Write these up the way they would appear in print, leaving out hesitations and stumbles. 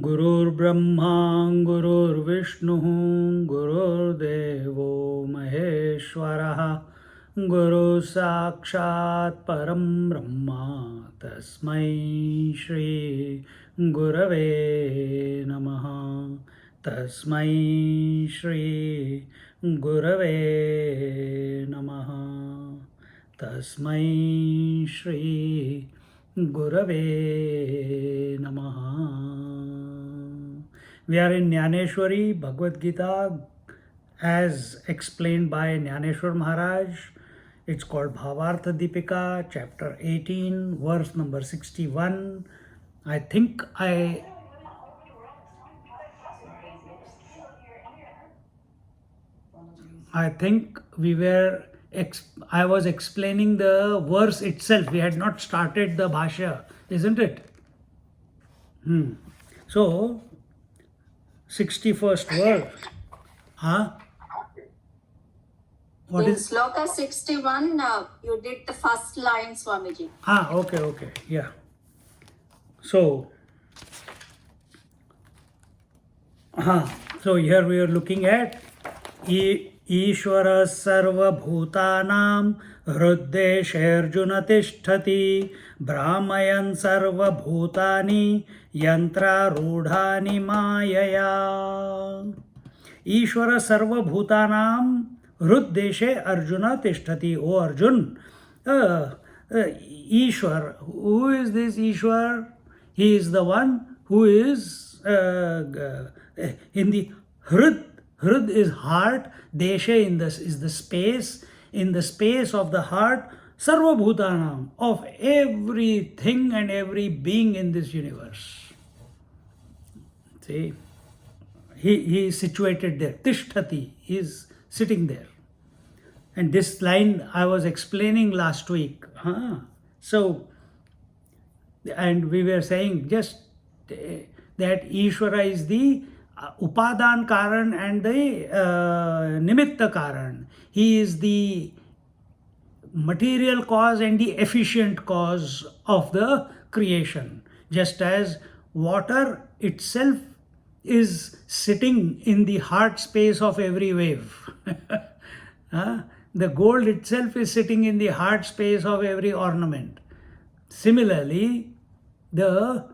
गुरुर्ब्रह्मा गुरुर्विष्णुः गुरुर्देवो महेश्वरः गुरु साक्षात् परं ब्रह्मा तस्मै श्री गुरवे नमः तस्मै श्री गुरवे नमः तस्मै Shri Gurave Namaha. We are in Gyaneshwari, Bhagavad Gita, as explained by Gyaneshwar Maharaj. It's called Bhavartha Deepika, chapter 18, verse number 61. I think I was explaining the verse itself. We had not started the bhashya, isn't it? So, 61st verse. What in is? Sloka 61, you did the first line, Swamiji. Okay, yeah. So here we are looking at Iswara sarva bhutanam hruddesharjuna tishtati brahmayan sarva bhutani yantra rudhani mayaya. Iswara sarva bhutanam hruddeshe arjuna tishtati. O Arjun, Ishwar, who is this Ishwar? He is the one who is in the Hrud. Hrud is heart, Deshe is the space, in the space of the heart, Sarva Bhutanam, of everything and every being in this universe. See, he is situated there. Tishtati, he is sitting there. And this line I was explaining last week. So, and we were saying just that Ishvara is the Upadan Karan and the Nimitta Karan. He is the material cause and the efficient cause of the creation. Just as water itself is sitting in the heart space of every wave. The gold itself is sitting in the heart space of every ornament. Similarly, the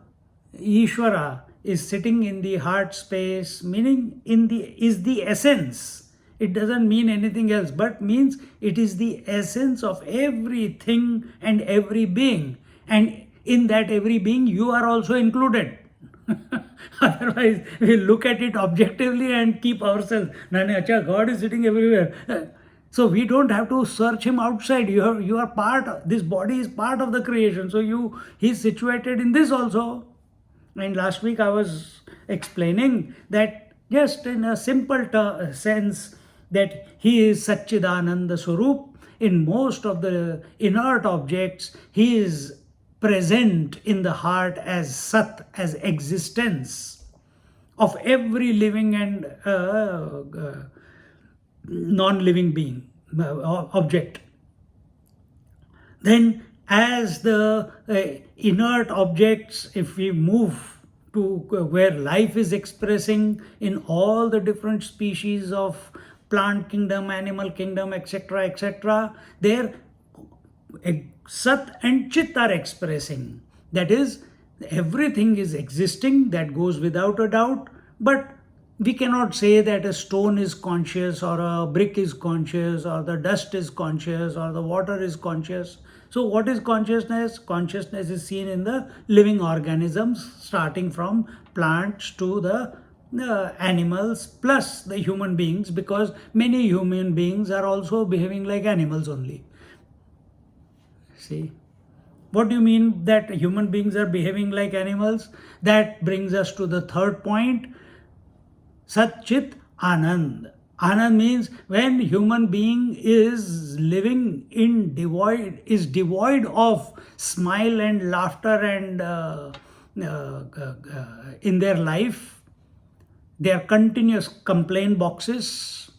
Ishvara is sitting in the heart space, meaning is the essence. It doesn't mean anything else, but means it is the essence of everything and every being. And in that every being, you are also included. Otherwise, we look at it objectively and keep ourselves. God is sitting everywhere. So we don't have to search him outside. You are part. This body is part of the creation. So he's situated in this also. And last week I was explaining that just in a simple sense that he is Satchidananda Swarup. In most of the inert objects, he is present in the heart as Sat, as existence of every living and non-living being, object. Then as the inert objects, if we move to where life is expressing in all the different species of plant kingdom, animal kingdom, etc., there Sat and Chit are expressing. That is, everything is existing, that goes without a doubt, but we cannot say that a stone is conscious or a brick is conscious or the dust is conscious or the water is conscious. So what is consciousness? Consciousness is seen in the living organisms, starting from plants to the animals plus the human beings, because many human beings are also behaving like animals only. See, What do you mean that human beings are behaving like animals? That brings us to the third point, Sat Chit Anand. Anand means when human being is living in devoid of smile and laughter and in their life, they are continuous complaint boxes,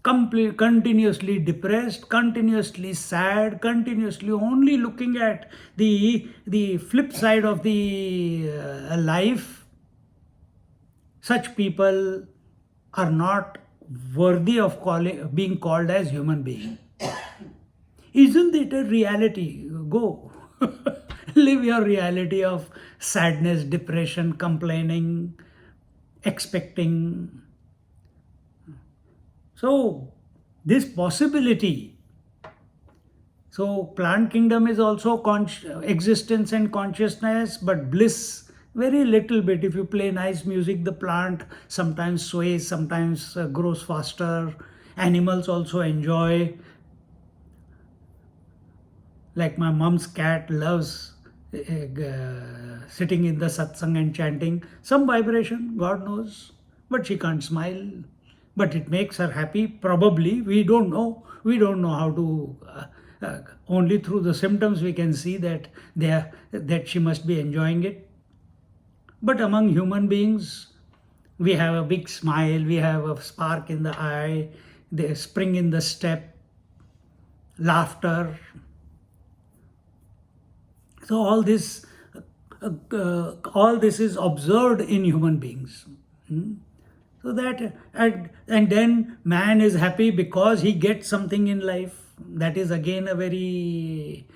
continuously depressed, continuously sad, continuously only looking at the flip side of the life. Such people are not worthy of being called as human being. Isn't it a reality? Go. Live your reality of sadness, depression, complaining, expecting. So, this possibility. So, plant kingdom is also existence and consciousness, but bliss very little bit. If you play nice music, the plant sometimes sways, sometimes grows faster. Animals also enjoy. Like my mom's cat loves sitting in the satsang and chanting. Some vibration, God knows, but she can't smile. But it makes her happy, probably. We don't know. We don't know how to. Only through the symptoms we can see that that she must be enjoying it. But among human beings, we have a big smile, we have a spark in the eye, the spring in the step, laughter. So all this is observed in human beings. So that and then man is happy because he gets something in life. That is again a very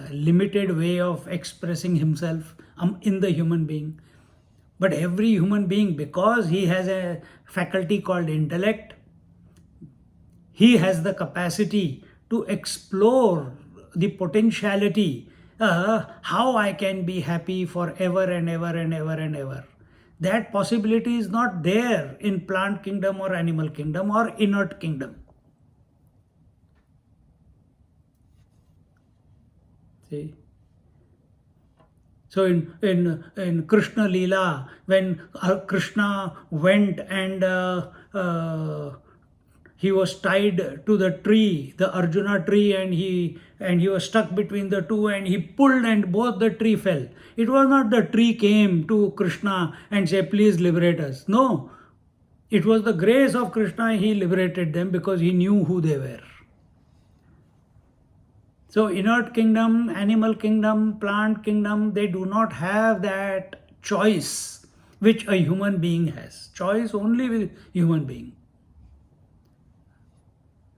limited way of expressing himself in the human being. But every human being, because he has a faculty called intellect, he has the capacity to explore the potentiality, how I can be happy forever and ever and ever and ever. That possibility is not there in plant kingdom or animal kingdom or inert kingdom. See? So in Krishna Leela, when Krishna went and he was tied to the tree, the Arjuna tree, and he was stuck between the two, and he pulled and both the tree fell. It was not the tree came to Krishna and said, please liberate us. No, it was the grace of Krishna, he liberated them because he knew who they were. So inert kingdom, animal kingdom, plant kingdom, they do not have that choice which a human being has. Choice only with human being.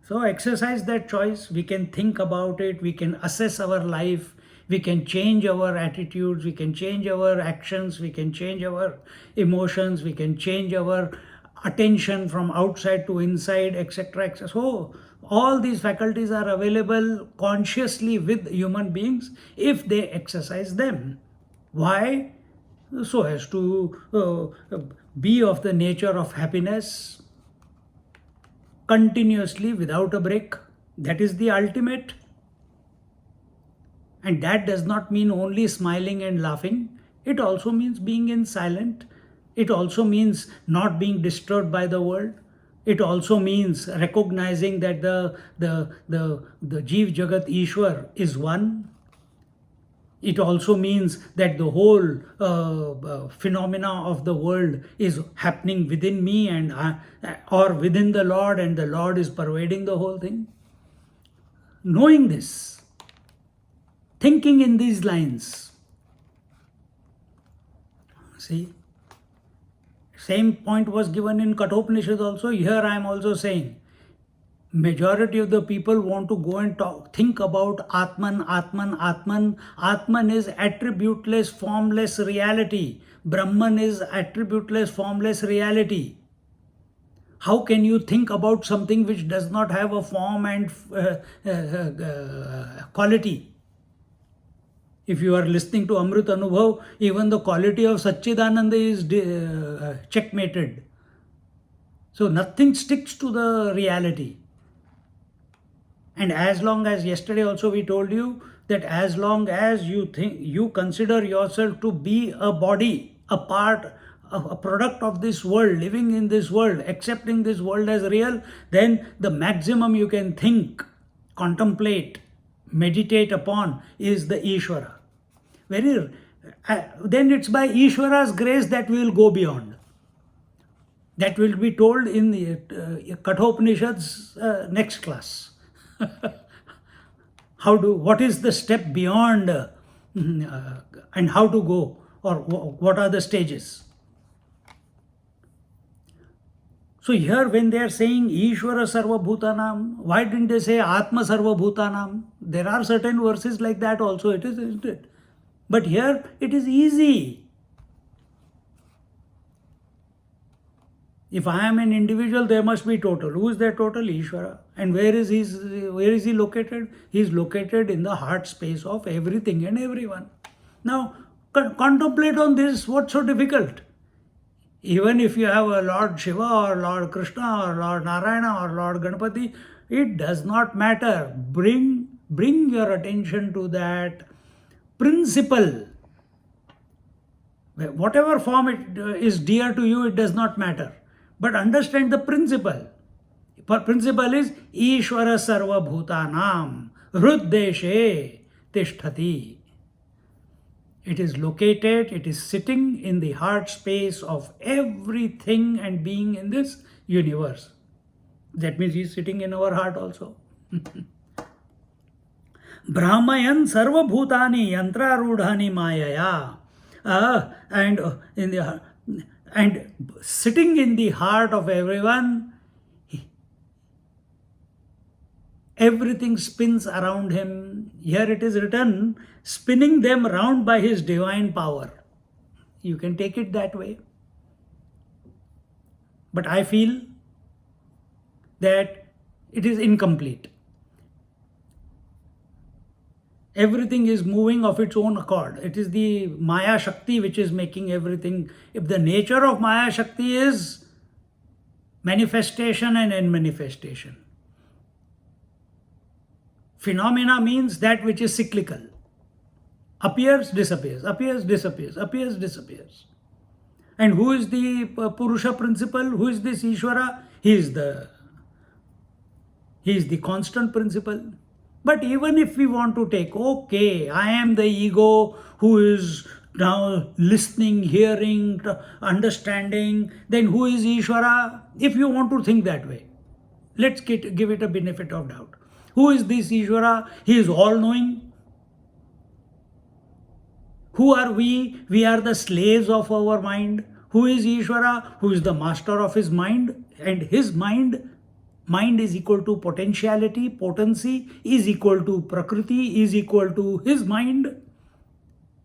So exercise that choice. We can think about it. We can assess our life. We can change our attitudes. We can change our actions. We can change our emotions. We can change our attention from outside to inside, etc. etc. So all these faculties are available consciously with human beings if they exercise them. Why? So as to be of the nature of happiness continuously without a break. That is the ultimate. And that does not mean only smiling and laughing. It also means being in silent. It also means not being disturbed by the world. It also means recognizing that the Jeev Jagat Ishwar is one. It also means that the whole phenomena of the world is happening within me and or within the Lord, and the Lord is pervading the whole thing. Knowing this, thinking in these lines. See? Same point was given in Kathopanishad also. Here I am also saying, majority of the people want to go and think about Atman, Atman, Atman. Atman is attributeless, formless reality. Brahman is attributeless, formless reality. How can you think about something which does not have a form and quality? If you are listening to Amrit Anubhav, even the quality of Satchidananda is checkmated. So nothing sticks to the reality. And as long as yesterday also we told you that as long as you consider yourself to be a body, a part, a product of this world, living in this world, accepting this world as real, then the maximum you can think, contemplate, meditate upon is the Iswara. Then it's by Ishvara's grace that we will go beyond. That will be told in the Kathopanishads next class. What is the step beyond and how to go, or what are the stages. So here when they are saying Ishvara Sarva Bhutanam, why didn't they say Atma Sarva Bhutanam? There are certain verses like that also, isn't it? But here it is easy. If I am an individual, there must be total. Who is that total? Iswara. And where is he located? He is located in the heart space of everything and everyone. Now, contemplate on this. What's so difficult? Even if you have a Lord Shiva or Lord Krishna or Lord Narayana or Lord Ganapati, it does not matter. Bring your attention to that principle. Whatever form it is dear to you, it does not matter. But understand the principle. Principle is Ishvara Sarva Bhutanam Hruddeshe Tishtati. It is located, it is sitting in the heart space of everything and being in this universe. That means he is sitting in our heart also. Brahmayan Sarva Bhutani Yantra Rudhani Mayaya. And sitting in the heart of everyone, everything spins around him. Here it is written, spinning them round by his divine power. You can take it that way. But I feel that it is incomplete. Everything is moving of its own accord. It is the Maya Shakti which is making everything. If the nature of Maya Shakti is manifestation and unmanifestation. Phenomena means that which is cyclical. Appears, disappears, appears, disappears, appears, disappears. And who is the Purusha principle? Who is this Ishvara? He is the constant principle. But even if we want to take, okay, I am the ego who is now listening, hearing, understanding, then who is Ishvara? If you want to think that way, let's give it a benefit of doubt. Who is this Ishvara? He is all-knowing. Who are we? We are the slaves of our mind. Who is Ishvara? Who is the master of his mind? And his mind is equal to potentiality, potency, is equal to Prakriti, is equal to his mind,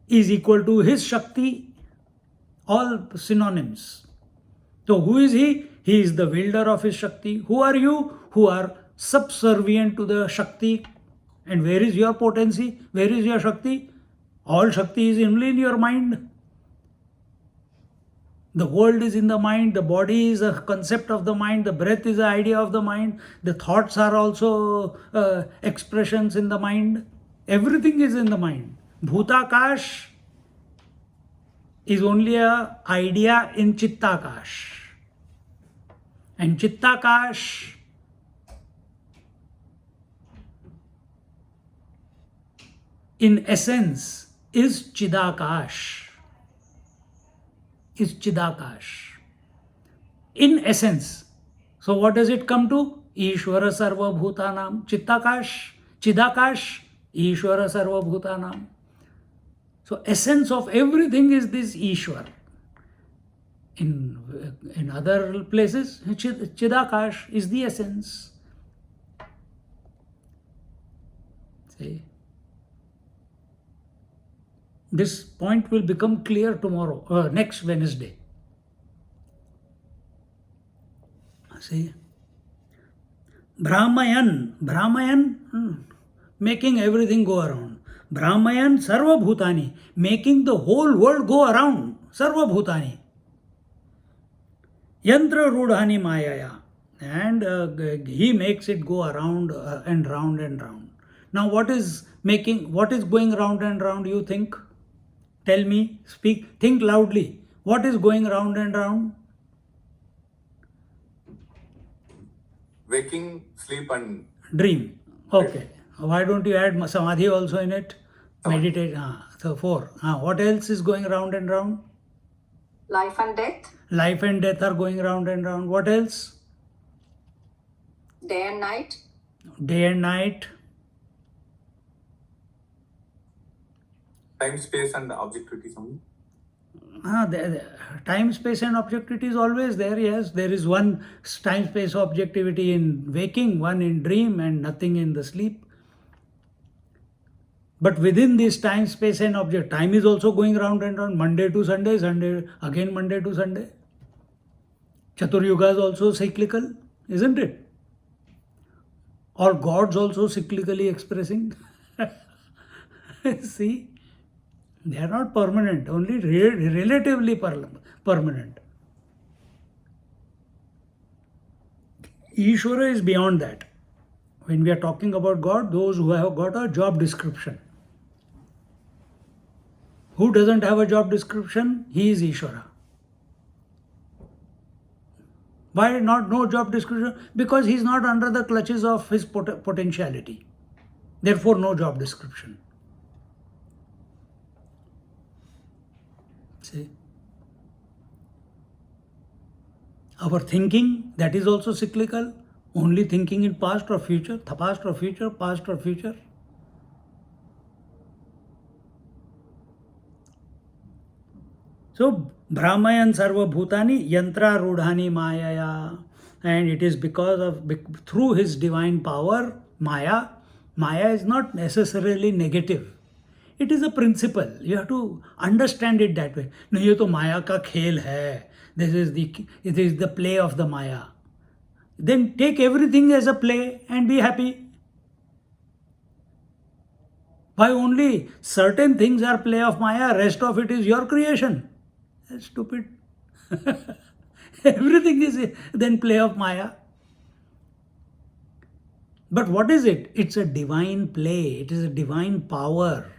is equal to his Shakti, all synonyms. So who is he? He is the wielder of his Shakti. Who are you? Who are subservient to the Shakti. And where is your potency? Where is your Shakti? All Shakti is only in your mind. The world is in the mind, the body is a concept of the mind, the breath is an idea of the mind, the thoughts are also expressions in the mind. Everything is in the mind. Bhutakash is only an idea in Chittakash. And Chittakash in essence is Chidakash. Is Chidakash. In essence. So what does it come to? Ishvara Sarva Bhutanam. Chittakash, Chidakash, Ishvara Sarva Bhutanam. So essence of everything is this Ishwar. In other places, Chidakash is the essence. See? This point will become clear tomorrow, next Wednesday. See? Brahmayan, making everything go around. Brahmayan Sarva Bhutani, making the whole world go around. Sarva Bhutani. Yantra Rudhani Mayaya. And he makes it go around and round and round. Now what is going round and round, you think? Tell me, speak, think loudly. What is going round and round? Waking, sleep, and Dream. Okay. Why don't you add samadhi also in it? Samadhi. Meditate. So 4. What else is going round and round? Life and death, Life and death are going round and round. What else? day and night, Day and night. time, space, and objectivity. Something. Time, space and objectivity is always there. Yes, there is one time, space, objectivity in waking, one in dream, and nothing in the sleep. But within this time, space and object, time is also going round and round. Monday to Sunday, Sunday again, Monday to Sunday. Chaturyuga is also cyclical, isn't it? Or gods also cyclically expressing. See, they are not permanent, only relatively permanent. Iswara is beyond that. When we are talking about God, those who have got a job description. Who doesn't have a job description? He is Iswara. Why not no job description? Because he is not under the clutches of his potentiality. Therefore, no job description. See? Our thinking, that is also cyclical. Only thinking in past or future, past or future, past or future. So, Brahmayan Sarva Bhutani Yantra Rudhani Mayaya. And it is because of, through his divine power, Maya is not necessarily negative. It is a principle. You have to understand it that way. No, ये तो माया का खेल है. It is the play of the Maya. Then take everything as a play and be happy. Why only certain things are play of Maya, rest of it is your creation? That's stupid. Everything is then play of Maya. But what is it? It's a divine play. It is a divine power.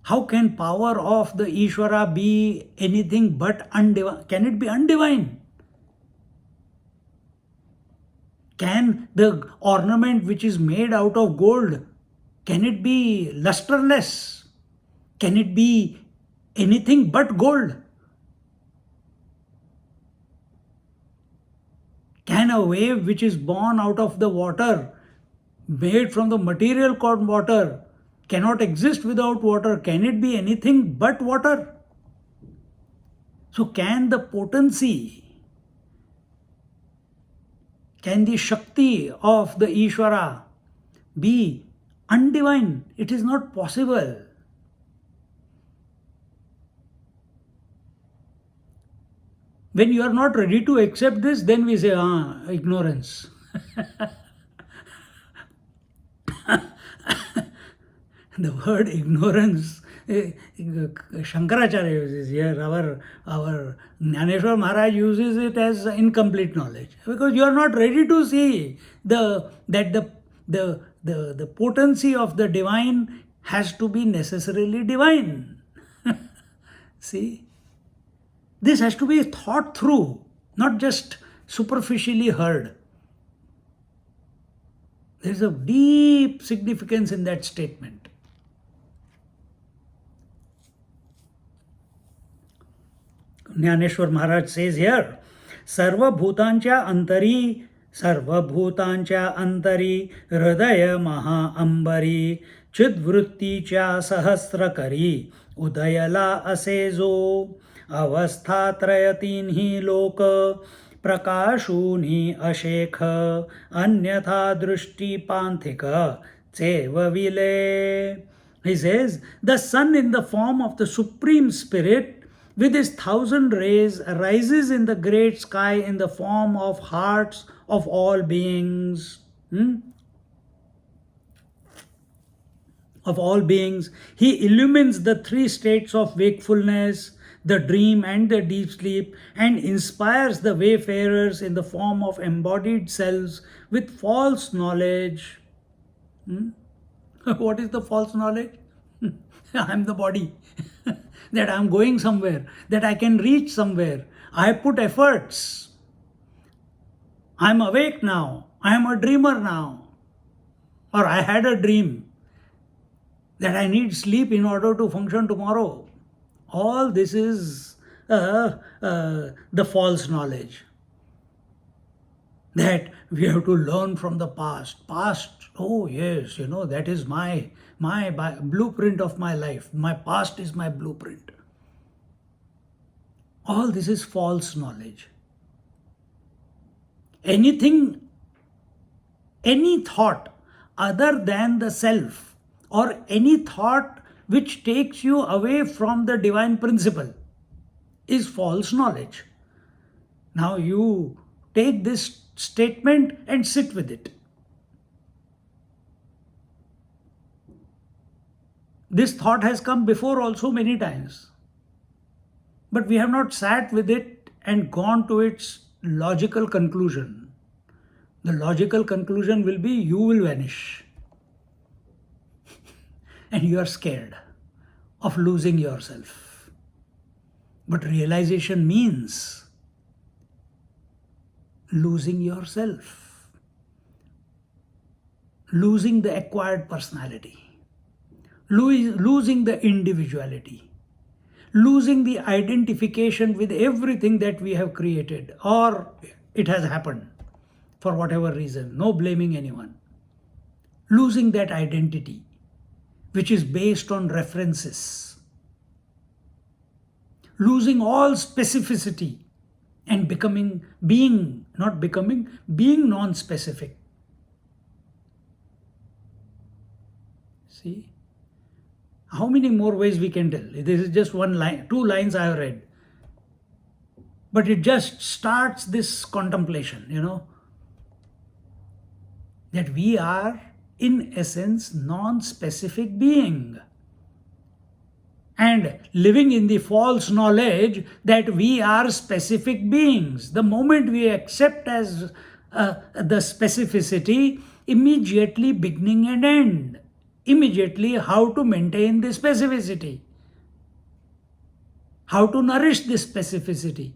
How can power of the Iswara be anything but undivine? Can it be undivine? Can the ornament which is made out of gold, can it be lusterless? Can it be anything but gold? Can a wave which is born out of the water, made from the material called water, cannot exist without water? Can it be anything but water? So can the potency, can the Shakti of the Iswara be undivine? It is not possible. When you are not ready to accept this, then we say, ignorance. The word ignorance, Shankaracharya uses here, our Gyaneshwari Maharaj uses it as incomplete knowledge, because you are not ready to see that the potency of the divine has to be necessarily divine. See, this has to be thought through, not just superficially heard. There is a deep significance in that statement. Gyaneshwar Maharaj says here, Sarvabhutancha antari hridaya maha ambari chidvrutti cha sahasrakari udayala asezo avastha trayatin hi loka prakashuni ashekha anyatha drushti panthika tseva vile. He says, the sun in the form of the Supreme Spirit with his 1,000 rays rises in the great sky in the form of hearts of all beings. Of all beings, he illumines the 3 states of wakefulness, the dream and the deep sleep, and inspires the wayfarers in the form of embodied selves with false knowledge. What is the false knowledge? I'm the body. That I'm going somewhere, that I can reach somewhere. I put efforts. I'm awake now. I'm a dreamer now. Or I had a dream that I need sleep in order to function tomorrow. All this is the false knowledge. That we have to learn from the past. Past, oh yes, that is my blueprint of my life. My past is my blueprint. All this is false knowledge. Anything, any thought other than the self, or any thought which takes you away from the divine principle, is false knowledge. Now you take this statement and sit with it. This thought has come before also many times, but we have not sat with it and gone to its logical conclusion. The logical conclusion will be you will vanish. And you are scared of losing yourself. But realization means losing yourself, losing the acquired personality, losing the individuality, losing the identification with everything that we have created or it has happened for whatever reason, no blaming anyone. Losing that identity, which is based on references, losing all specificity and being non-specific. See? How many more ways we can tell? This is just one line, 2 lines I have read. But it just starts this contemplation, that we are, in essence, non-specific being. And living in the false knowledge that we are specific beings. The moment we accept as the specificity, immediately beginning and end. Immediately how to maintain the specificity. How to nourish this specificity.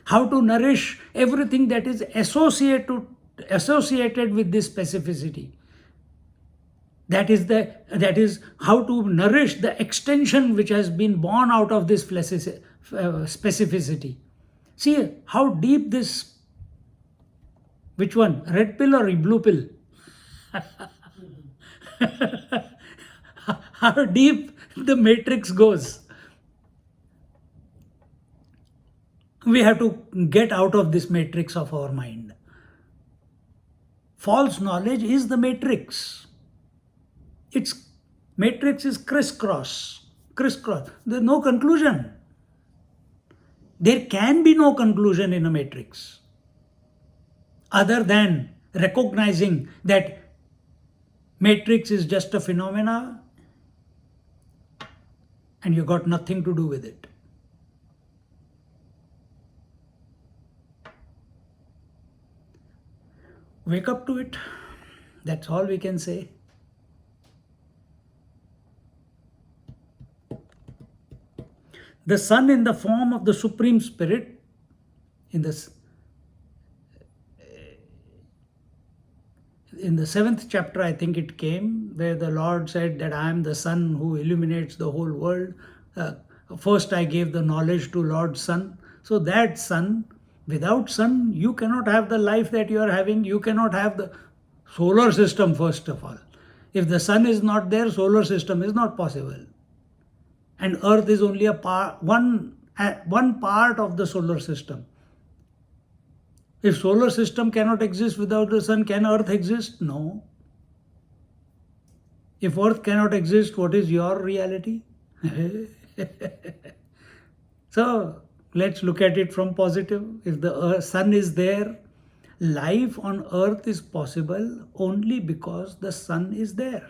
How to nourish everything that is associated with this specificity. That is how to nourish the extension which has been born out of this specificity. See how deep this, which one? Red pill or blue pill? How deep the matrix goes. We have to get out of this matrix of our mind. False knowledge is the matrix. Its matrix is crisscross. There's no conclusion. There can be no conclusion in a matrix other than recognizing that matrix is just a phenomena and you got nothing to do with it. Wake up to it. That's all we can say. The sun in the form of the Supreme Spirit, in the 7th chapter, I think it came, where the Lord said that I am the sun who illuminates the whole world. First I gave the knowledge to Lord Sun. So that sun, without sun, you cannot have the life that you are having. You cannot have the solar system, first of all. If the sun is not there, solar system is not possible. And Earth is only one part of the solar system. If solar system cannot exist without the sun, can Earth exist? No. If Earth cannot exist, what is your reality? So let's look at it from positive. If the sun is there, life on Earth is possible only because the sun is there.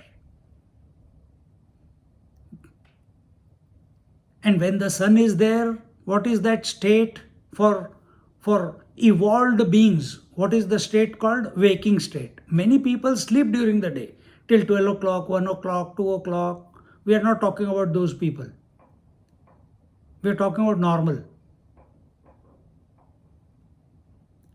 And when the sun is there, what is that state for evolved beings? What is the state called? Waking state. Many people sleep during the day till 12 o'clock, 1 o'clock, 2 o'clock. We are not talking about those people. We are talking about normal.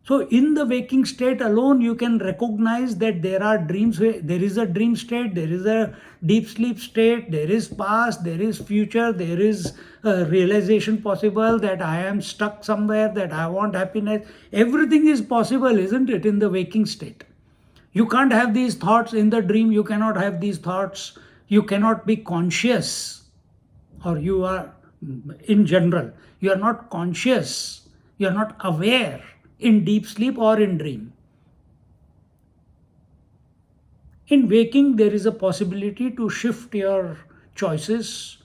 So in the waking state alone, you can recognize that there are dreams. There is a dream state, there is a deep sleep state, there is past, there is future, there is a realization possible that I am stuck somewhere, that I want happiness. Everything is possible, isn't it, in the waking state? You can't have these thoughts in the dream. You cannot have these thoughts. You cannot be conscious, or you are, in general, you are not conscious, you are not aware in deep sleep or in dream. In waking, there is a possibility to shift your choices,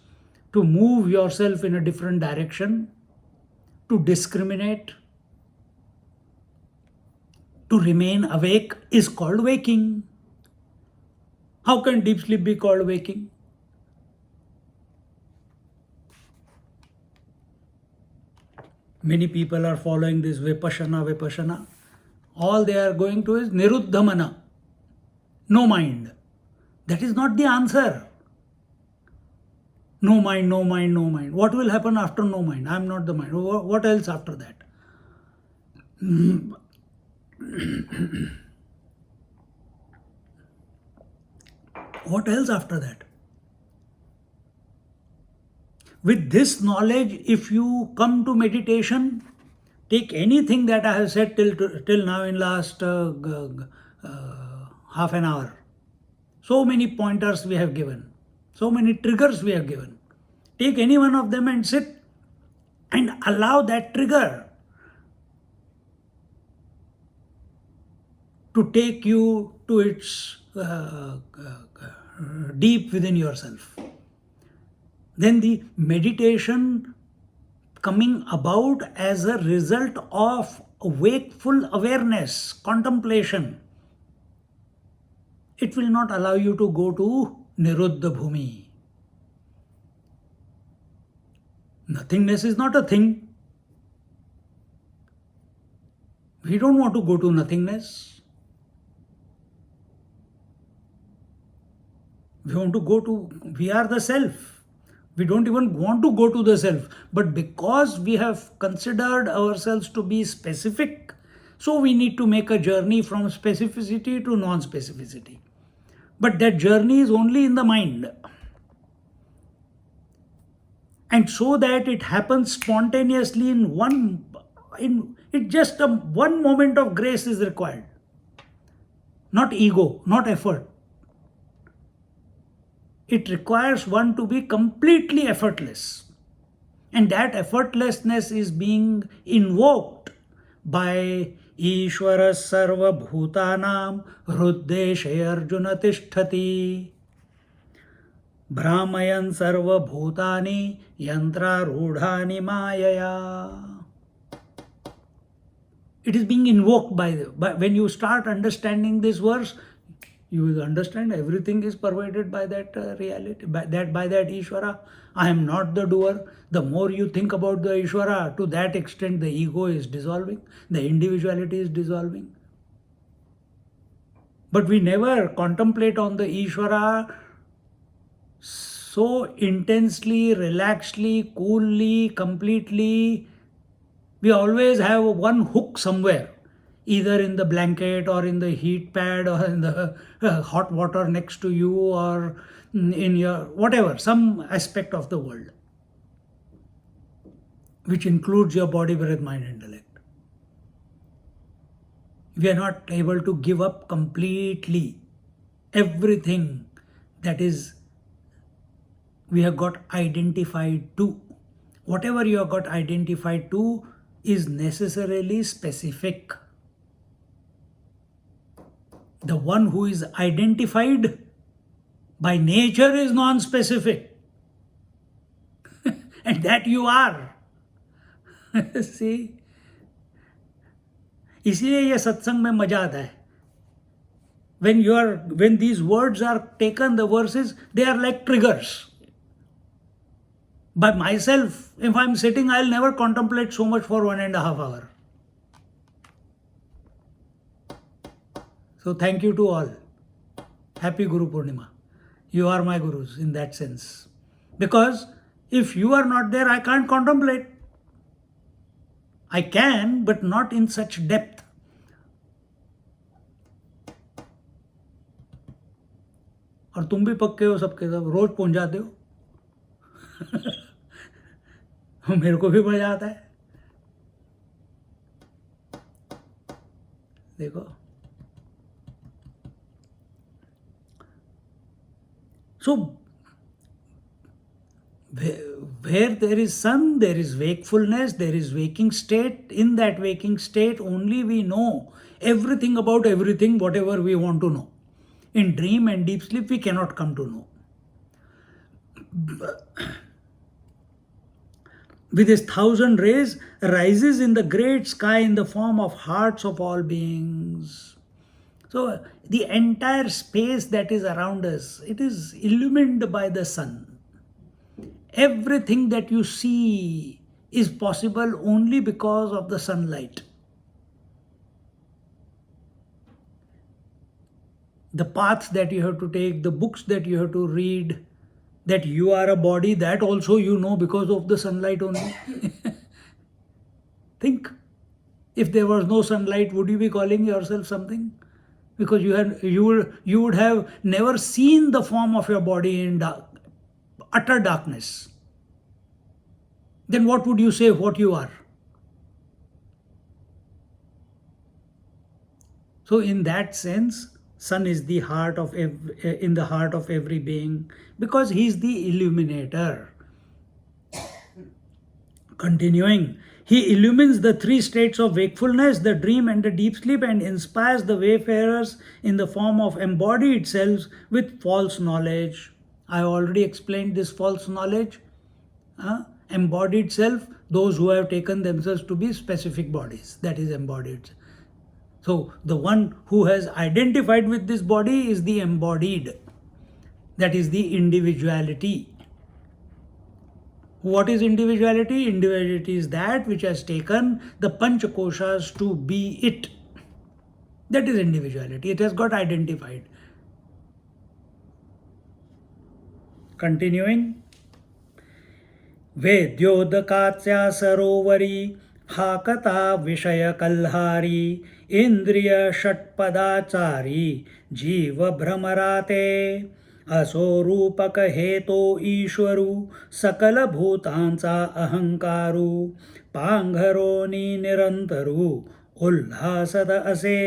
to move yourself in a different direction, to discriminate, to remain awake is called waking. How can deep sleep be called waking? Many people are following this vipassana. All they are going to is niruddhamana, no mind. That is not the answer. No mind, no mind, no mind. What will happen after no mind? I am not the mind. What else after that? What else after that? With this knowledge, if you come to meditation, take anything that I have said till now in last half an hour. So many pointers we have given, so many triggers we have given. Take any one of them and sit and allow that trigger to take you to its deep within yourself. Then the meditation coming about as a result of wakeful awareness, contemplation, it will not allow you to go to Niruddha Bhumi. Nothingness is not a thing. We don't want to go to nothingness. We want to go to, we are the self. We don't even want to go to the self. But because we have considered ourselves to be specific, so we need to make a journey from specificity to non-specificity. But that journey is only in the mind. And so that it happens spontaneously one moment of grace is required. Not ego, not effort. It requires one to be completely effortless. And that effortlessness is being invoked by Iswara sarva bhutanam hruddeshe arjuna tishtati brahmayan sarva bhutani yantra rudhani mayaya. It is being invoked by when you start understanding this verse, you will understand everything is pervaded by that reality, by that Iswara. I am not the doer. The more you think about the Iswara, to that extent the ego is dissolving, the individuality is dissolving. But we never contemplate on the Iswara so intensely, relaxedly, coolly, completely. We always have one hook somewhere, either in the blanket or in the heat pad or in the hot water next to you or in your whatever, some aspect of the world, which includes your body, breath, mind, intellect. We are not able to give up completely everything that is we have got identified to. Whatever you have got identified to is necessarily specific. The one who is identified by nature is non-specific. And that you are. See? इसलिए ये सत्संग में मजा आता है. When these words are taken, the verses, they are like triggers. By myself, if I'm sitting, I'll never contemplate so much for 1.5 hours. So thank you to all. Happy Guru Purnima. You are my gurus in that sense. Because if you are not there, I can't contemplate. I can, but not in such depth. और तुम भी पक्के हो सबके सब, रोज पहुंच जाते हो. मेरे को भी मजा आता है. देखो. So, where there is sun, there is wakefulness, there is waking state. In that waking state, only we know everything about everything, whatever we want to know. In dream and deep sleep, we cannot come to know. With his 1,000 rays, rises in the great sky in the form of hearts of all beings. So the entire space that is around us, it is illumined by the sun. Everything that you see is possible only because of the sunlight. The paths that you have to take, the books that you have to read, that you are a body, that also you know because of the sunlight only. Think, if there was no sunlight, would you be calling yourself something? Because you would have never seen the form of your body in utter darkness. Then what would you say what you are? So in that sense, sun is the heart of in the heart of every being, because he is the illuminator. Continuing, he illumines the three states of wakefulness, the dream and the deep sleep, and inspires the wayfarers in the form of embodied selves with false knowledge. I already explained this false knowledge. Embodied self, those who have taken themselves to be specific bodies, that is embodied. So the one who has identified with this body is the embodied. That is the individuality. What is individuality? Individuality is that which has taken the Panchakoshas to be it. That is individuality. It has got identified. Continuing. Vedyodakatya sarovari Hakata Vishaya Kalhari Indriya Shatpadachari Jiva Brahmarate असोरूपक हेतो ईश्वरु सकल भूतांचा अहंकारू पांघरोनी निरंतरू उल्हासद असे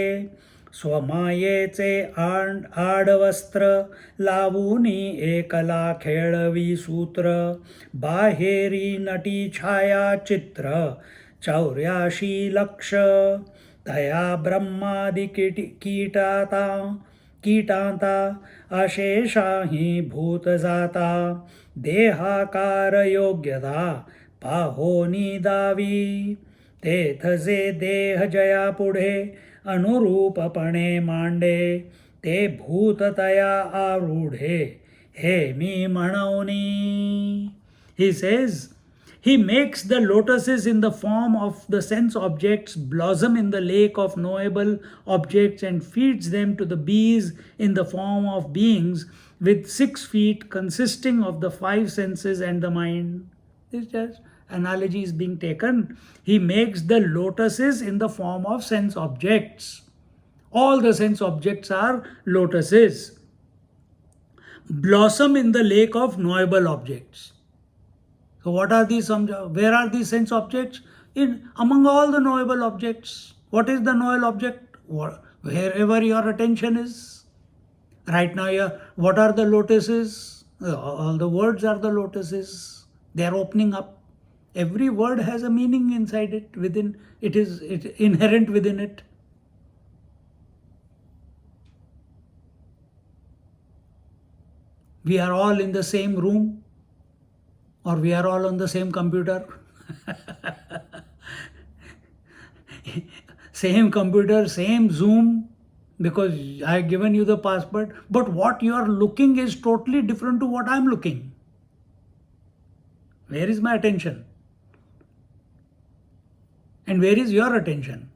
स्वमायेचे आडवस्त्र लावूनी एकला खेळवी सूत्र बाहेरी नटी छाया चित्र 84 लक्ष तया ब्रह्मादि कीटांता अशेषाही भूत जाता देहाकार योग्यता पाहोनी दावी तेथ जे देह जया पुढे अनुरूपपणे मांडे ते भूततया आरूढे हे मी म्हणवनी. He says, he makes the lotuses in the form of the sense objects blossom in the lake of knowable objects and feeds them to the bees in the form of beings with 6 feet consisting of the 5 senses and the mind. This just analogy is being taken. He makes the lotuses in the form of sense objects. All the sense objects are lotuses. Blossom in the lake of knowable objects. So what are these? Where are these sense objects? Among all the knowable objects. What is the knowable object? Wherever your attention is. Right now, what are the lotuses? All the words are the lotuses. They are opening up. Every word has a meaning inside it. Within it is inherent within it. We are all in the same room. Or we are all on the same computer. Same computer, same Zoom, because I have given you the password. But what you are looking is totally different to what I am looking. Where is my attention? And where is your attention?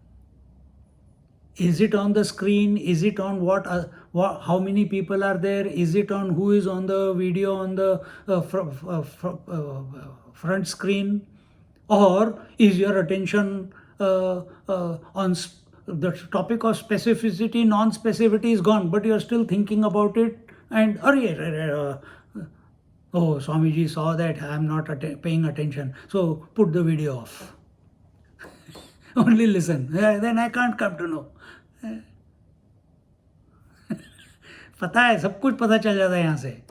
Is it on the screen? Is it on how many people are there? Is it on who is on the video on the front screen? Or is your attention on the topic of specificity? Non-specificity is gone, but you're still thinking about it. And oh, Swamiji saw that I'm not paying attention, so put the video off. Only listen. Then I can't come to know. पता है, सब कुछ पता चल जाता है यहाँ से.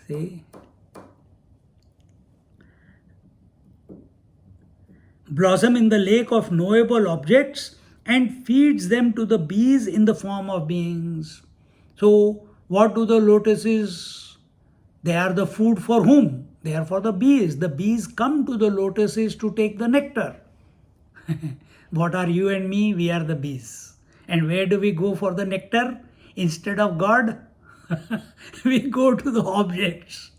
See? Blossom in the lake of knowable objects and feeds them to the bees in the form of beings. So, what do the lotuses? They are the food for whom? They are for the bees. The bees come to the lotuses to take the nectar. What are you and me? We are the bees. And where do we go for the nectar? Instead of God, we go to the objects,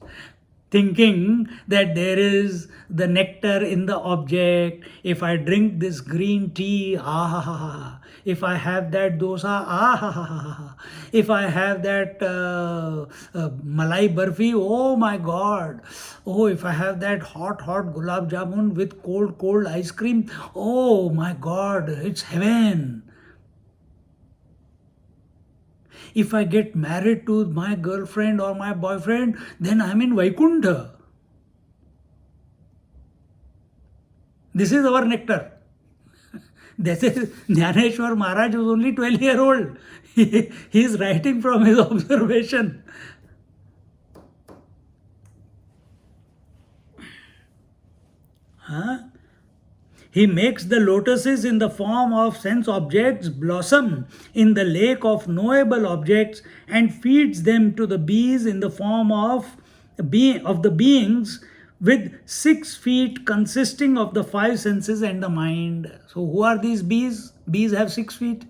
thinking that there is the nectar in the object. If I drink this green tea, ah ha ha ha. If I have that dosa, ah ha ha ha. If I have that malai barfi, oh my God. Oh, if I have that hot gulab jamun with cold ice cream, oh my God, it's heaven. If I get married to my girlfriend or my boyfriend, then I'm in Vaikuntha. This is our nectar. This is Gyaneshwari Maharaj was only 12-year old. He is writing from his observation. He makes the lotuses in the form of sense objects blossom in the lake of knowable objects and feeds them to the bees in the form of the beings with 6 feet consisting of the 5 senses and the mind. So who are these bees? Bees have 6 feet,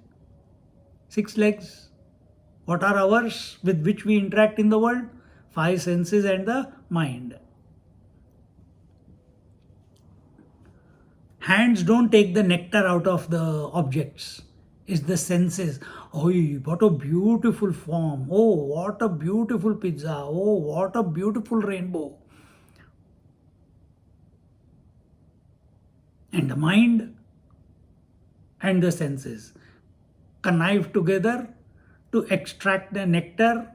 6 legs. What are ours with which we interact in the world? 5 senses and the mind. Hands don't take the nectar out of the objects. It's the senses. Oh, what a beautiful form. Oh, what a beautiful pizza. Oh, what a beautiful rainbow. And the mind and the senses connive together to extract the nectar,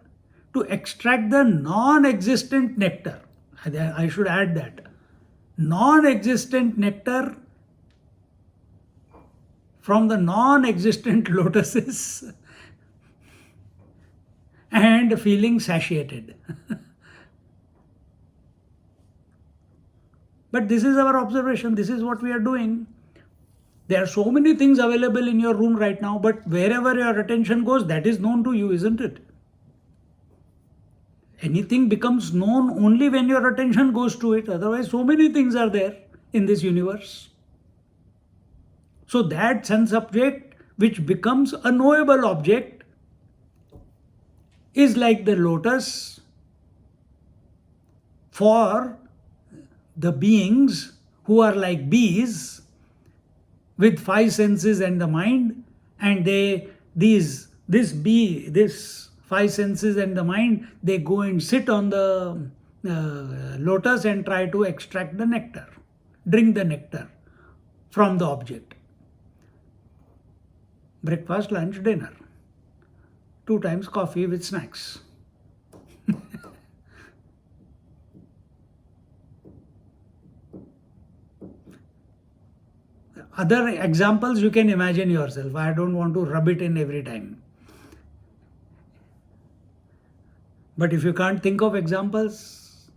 to extract the non-existent nectar. I should add that. Non-existent nectar from the non-existent lotuses and feeling satiated. But this is our observation. This is what we are doing. There are so many things available in your room right now, but wherever your attention goes, that is known to you, isn't it? Anything becomes known only when your attention goes to it. Otherwise, so many things are there in this universe. So that sense object, which becomes a knowable object, is like the lotus for the beings who are like bees with 5 senses and the mind, and these 5 senses and the mind, they go and sit on the lotus and try to extract the nectar, drink the nectar from the object. Breakfast, lunch, dinner. 2 times coffee with snacks. Other examples you can imagine yourself. I don't want to rub it in every time. But if you can't think of examples,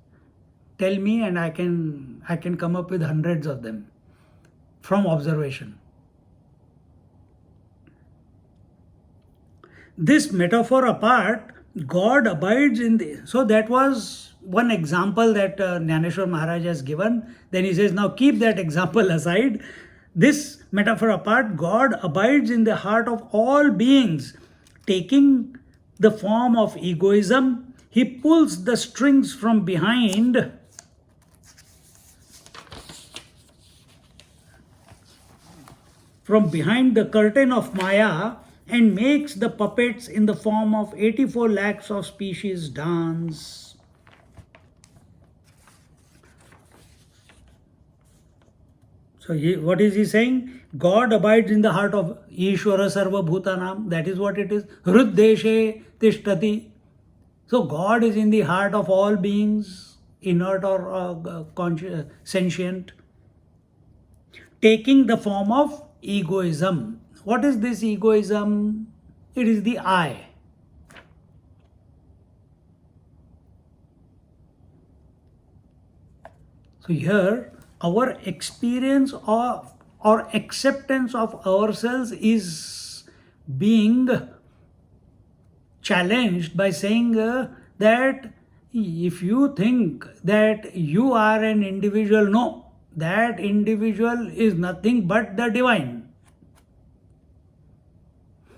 tell me and I can come up with hundreds of them from observation. This metaphor apart, God abides in the... So that was one example that Gyaneshwari Maharaj has given. Then he says, now keep that example aside. This metaphor apart, God abides in the heart of all beings, taking the form of egoism. He pulls the strings from behind from behind the curtain of Maya and makes the puppets in the form of 84 lakhs of species dance. So what is he saying? God abides in the heart of Iswara Sarva Bhutanam. That is what it is. Hruddeshe Tishtati. So God is in the heart of all beings, inert or sentient, taking the form of egoism. What is this egoism? It is the I. So here, our experience of or acceptance of ourselves is being challenged by saying that if you think that you are an individual, no, that individual is nothing but the divine.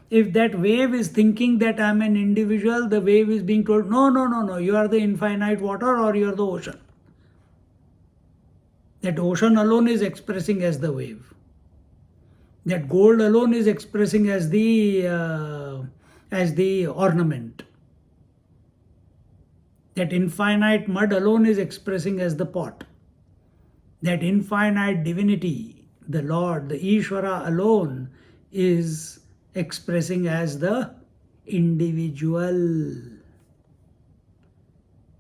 If that wave is thinking that I am an individual, the wave is being told, no, you are the infinite water or you are the ocean. That ocean alone is expressing as the wave. That gold alone is expressing as the ornament. That infinite mud alone is expressing as the pot. That infinite divinity, the Lord, the Iswara alone is expressing as the individual.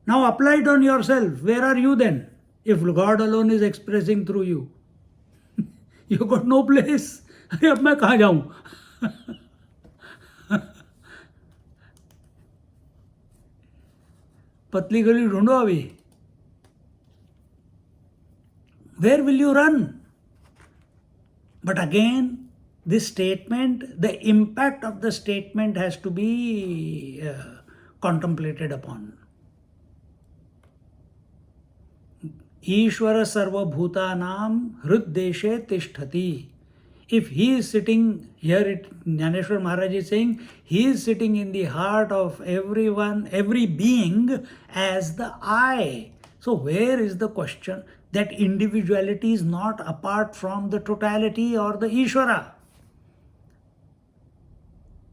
Now apply it on yourself. Where are you then? If God alone is expressing through you, you got no place. अरे अब मैं कहाँ जाऊँ? पतली गली ढूंढो अभी. Where will you run? But again, this statement, the impact of the statement has to be contemplated upon. Ishvara sarva bhutanam hruddeshe tishtati. If he is sitting here, Gyaneshwari Maharaj is saying, he is sitting in the heart of everyone, every being as the I. So where is the question? That individuality is not apart from the totality or the Iswara.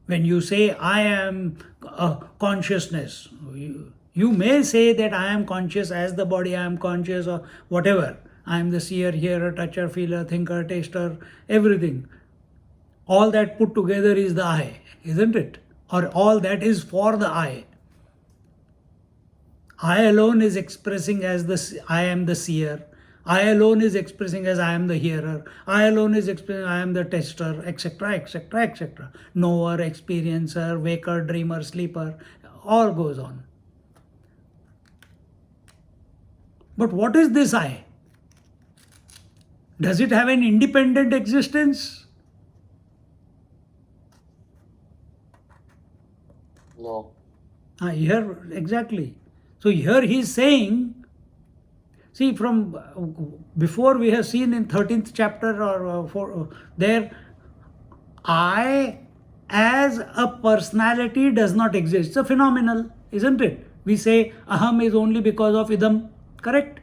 When you say, I am consciousness, you may say that I am conscious as the body, I am conscious or whatever. I am the seer, hearer, toucher, feeler, thinker, taster, everything. All that put together is the I, isn't it? Or all that is for the I. I alone is expressing as I am the seer. I alone is expressing as I am the hearer. I alone is expressing I am the tester, etc., etc., etc. Knower, experiencer, waker, dreamer, sleeper, all goes on. But what is this I? Does it have an independent existence? No. Here, exactly. So here he is saying, see, from before we have seen in 13th chapter or there, I as a personality does not exist. It's a phenomenal, isn't it? We say aham is only because of idam, correct?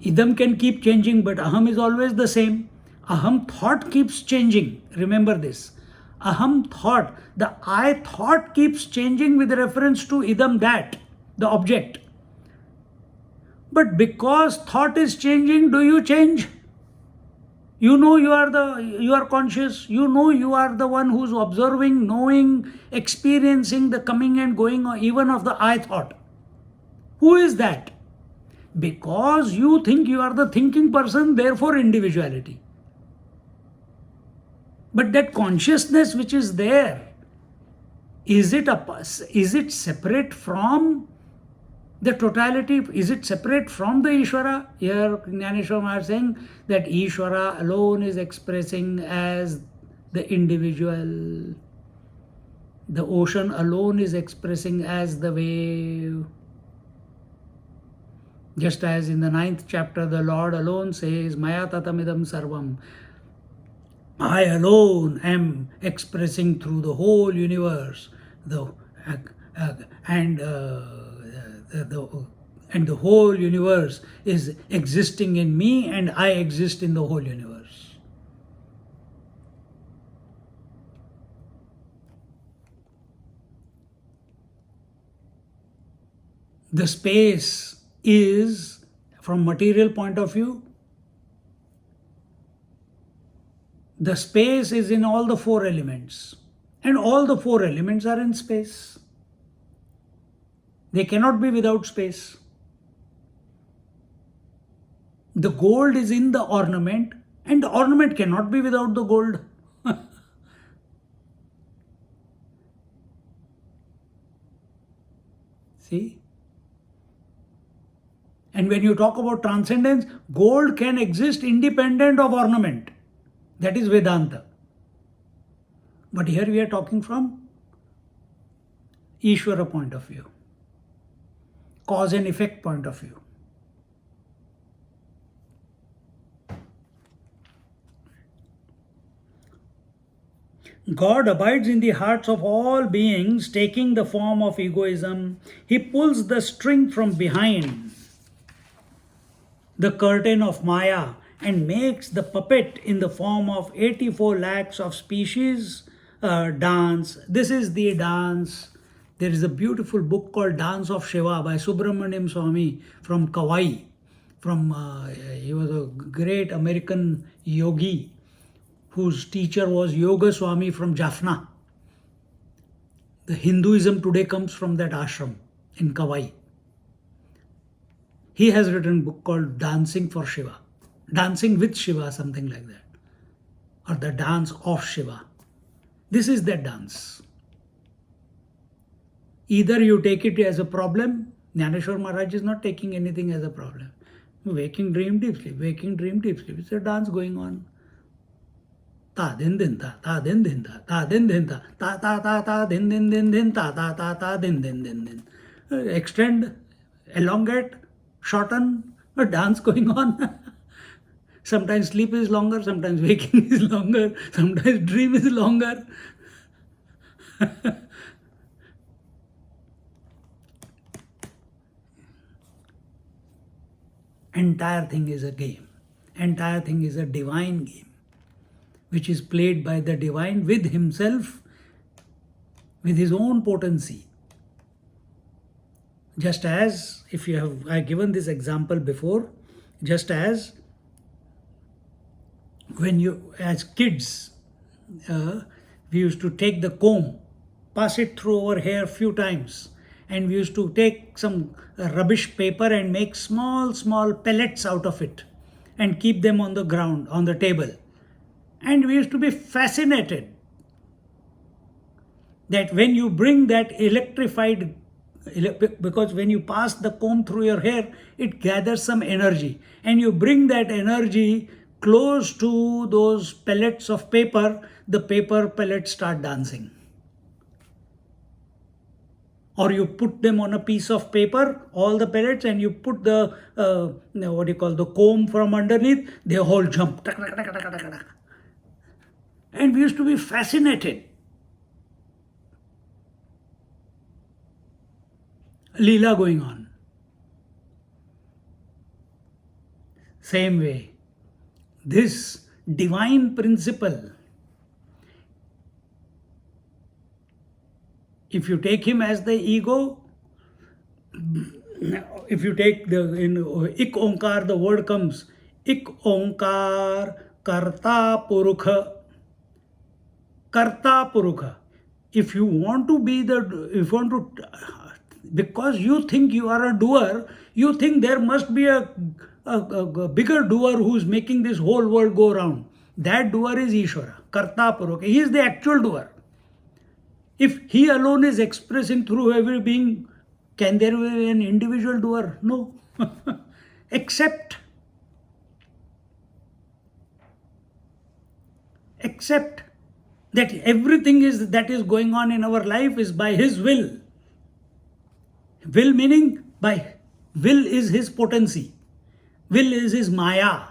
Idam can keep changing, but aham is always the same. Aham thought keeps changing. Remember this. Aham thought, the I thought keeps changing with reference to idam, that, the object. But because thought is changing, do you change? You know you are conscious. You know you are the one who's observing, knowing, experiencing the coming and going even of the I thought. Who is that? Because you think you are the thinking person, therefore individuality. But that consciousness which is there, is it separate from the totality? Is it separate from the Iswara? Here Gyaneshwari is saying that Iswara alone is expressing as the individual. The ocean alone is expressing as the wave. Just as in the 9th chapter, the Lord alone says, Maya tatamidam sarvam. I alone am expressing through the whole universe, and the whole universe is existing in me, and I exist in the whole universe. The space is, from material point of view, the space is in all the four elements, and all the four elements are in space. They cannot be without space. The gold is in the ornament, and the ornament cannot be without the gold. See? And when you talk about transcendence, gold can exist independent of ornament. That is Vedanta. But here we are talking from Iswara point of view, cause and effect point of view. God abides in the hearts of all beings, taking the form of egoism. He pulls the string from behind the curtain of Maya and makes the puppet in the form of 84 lakhs of species dance. This is the dance. There is a beautiful book called Dance of Shiva by Subramaniam Swami from Kauai. He was a great American yogi whose teacher was Yoga Swami from Jaffna. The Hinduism today comes from that ashram in Kauai. He has written a book called Dancing for Shiva, Dancing with Shiva, something like that, or the Dance of Shiva. This is that dance. Either you take it as a problem. Gyaneshwari Maharaj is not taking anything as a problem. Waking, dream, deep sleep, waking, dream, deep sleep. It's a dance going on. Ta din din ta, ta din din ta, ta din din ta, ta ta ta ta din din din din, ta ta ta ta din din din din. Extend, elongate, shorten, a dance going on. Sometimes sleep is longer, sometimes waking is longer, sometimes dream is longer. Entire thing is a game. Entire thing is a divine game, which is played by the divine with himself, with his own potency. Just as, if you have, I given this example before, just as when you, as kids, we used to take the comb, pass it through our hair few times, and we used to take some rubbish paper and make small pellets out of it and keep them on the ground, on the table. And we used to be fascinated that when you bring that electrified, because when you pass the comb through your hair, it gathers some energy, and you bring that energy close to those pellets of paper, the paper pellets start dancing. Or you put them on a piece of paper, all the pellets, and you put the, the comb from underneath, they all jump. And we used to be fascinated. Leela going on. Same way, this divine principle, if you take him as the ego, if you take the, in Ik Onkar, the word comes, Ik Onkar Karta Purukha. Karta Purukha. If you want to be the, if you want to, because you think you are a doer, you think there must be a bigger doer who is making this whole world go round. That doer is Iswara, Karta Purukha. He is the actual doer. If he alone is expressing through every being, can there be an individual doer? No. Except that everything is that is going on in our life is by his will. Will meaning by will is his potency. Will is his Maya.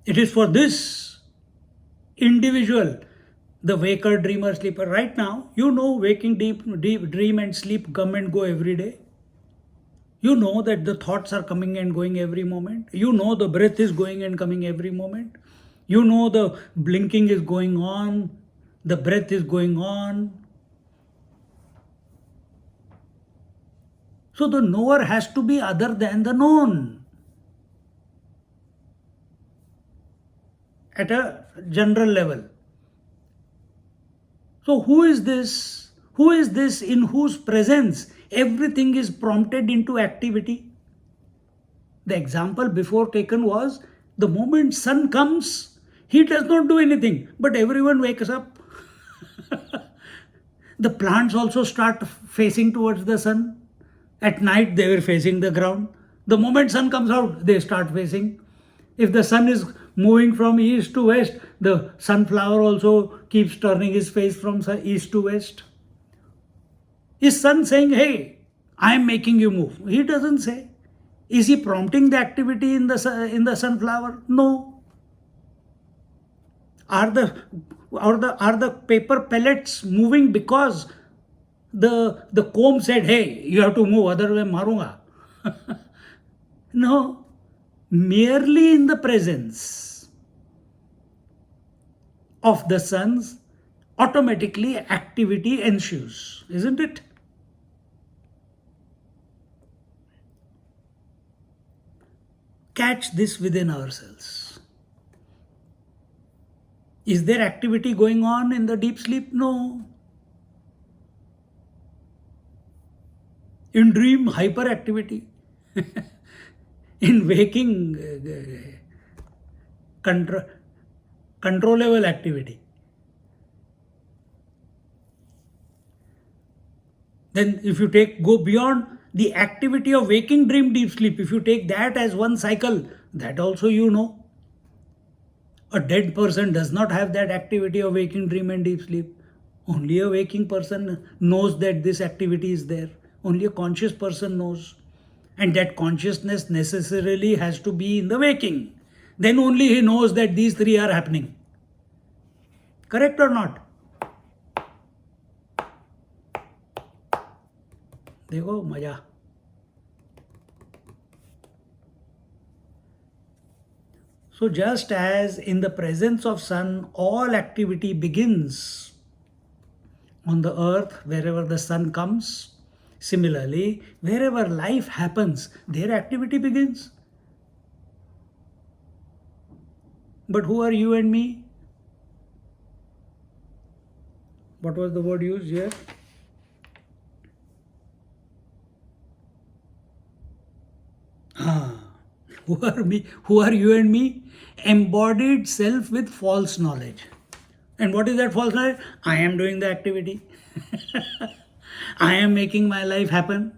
It is for this individual, the waker, dreamer, sleeper. Right now, you know, waking, deep dream and sleep come and go every day. You know that the thoughts are coming and going every moment. You know the breath is going and coming every moment. You know the blinking is going on, the breath is going on. So the knower has to be other than the known at a general level. So who is this? Who is this in whose presence everything is prompted into activity? The example before taken was the moment sun comes, he does not do anything, but everyone wakes up. The plants also start facing towards the sun. At night they were facing the ground. The moment sun comes out, they start facing. If the sun is moving from east to west, the sunflower also keeps turning his face from east to west. Is sun saying, hey, I am making you move? He doesn't say. Is he prompting the activity in the sunflower? No. Are the paper pellets moving because the comb said, hey, you have to move, otherwise marunga? No. Merely in the presence of the suns, automatically activity ensues, isn't it? Catch this within ourselves. Is there activity going on in the deep sleep? No. In dream, hyperactivity. In waking, controllable activity. Then if you go beyond the activity of waking, dream, deep sleep, if you take that as one cycle, that also you know. A dead person does not have that activity of waking, dream and deep sleep. Only a waking person knows that this activity is there. Only a conscious person knows. And that consciousness necessarily has to be in the waking. Then only he knows that these three are happening. Correct or not? देखो मजा. So just as in the presence of sun, all activity begins on the earth wherever the sun comes, similarly, wherever life happens, their activity begins. But who are you and me? What was the word used here? Who are me? Who are you and me? Embodied self with false knowledge. And what is that false knowledge? I am doing the activity. I am making my life happen.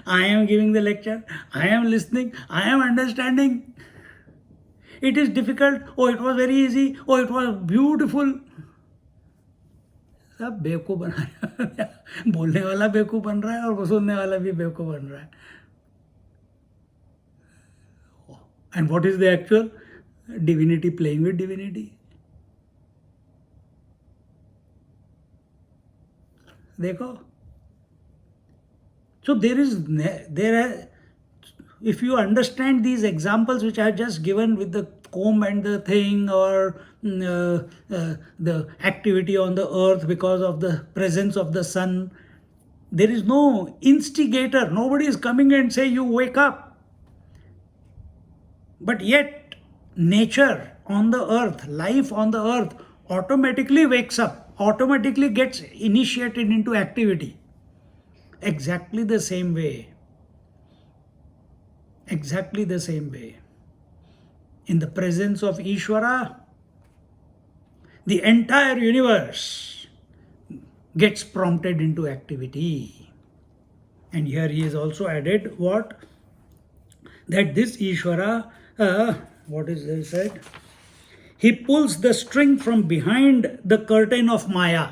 I am giving the lecture. I am listening. I am understanding. It is difficult. Oh, it was very easy. Oh, it was beautiful. सब बेवकूफ़ बना रहा है. बोलने वाला बेवकूफ़ बन रहा है और सुनने वाला भी बेवकूफ़ बन रहा है. And what is the actual? Divinity playing with divinity. देखो. So if you understand these examples which I have just given with the comb and the thing, or the activity on the earth because of the presence of the sun, there is no instigator. Nobody is coming and say you wake up. But yet nature on the earth, life on the earth automatically wakes up, automatically gets initiated into activity. Exactly the same way. Exactly the same way. In the presence of Iswara, the entire universe gets prompted into activity. And here he has also added what? That this Iswara, what is this said? He pulls the string from behind the curtain of Maya.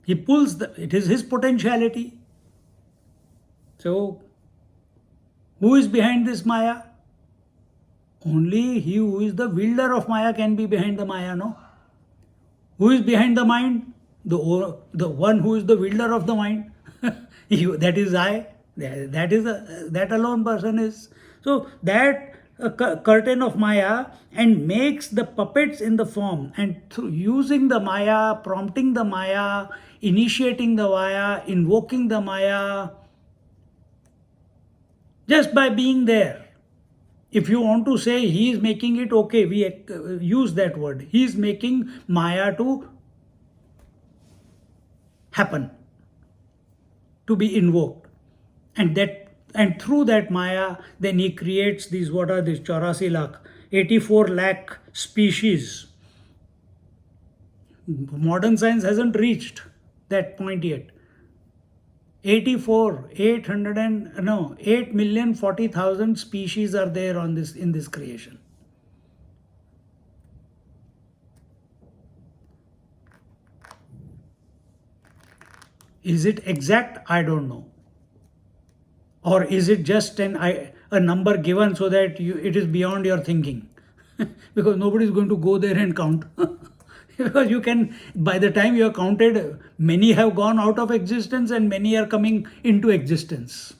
He pulls it is his potentiality. So, who is behind this Maya? Only he who is the wielder of Maya can be behind the Maya, no? Who is behind the mind? The one who is the wielder of the mind. That is I. That alone person is. So that curtain of Maya and makes the puppets in the form, and through using the Maya, prompting the Maya, initiating the Maya, invoking the Maya, just by being there. If you want to say he is making it, okay, we use that word. He is making Maya to happen, to be invoked. And through that Maya, then he creates these, what are these, 84 lakh, 84 lakh species. Modern science hasn't reached that point yet. 8,040,000 species are there on this, in this creation. Is it exact? I don't know. Or is it just a number given so that it is beyond your thinking? Because nobody is going to go there and count. Because you can, by the time you are counted, many have gone out of existence and many are coming into existence.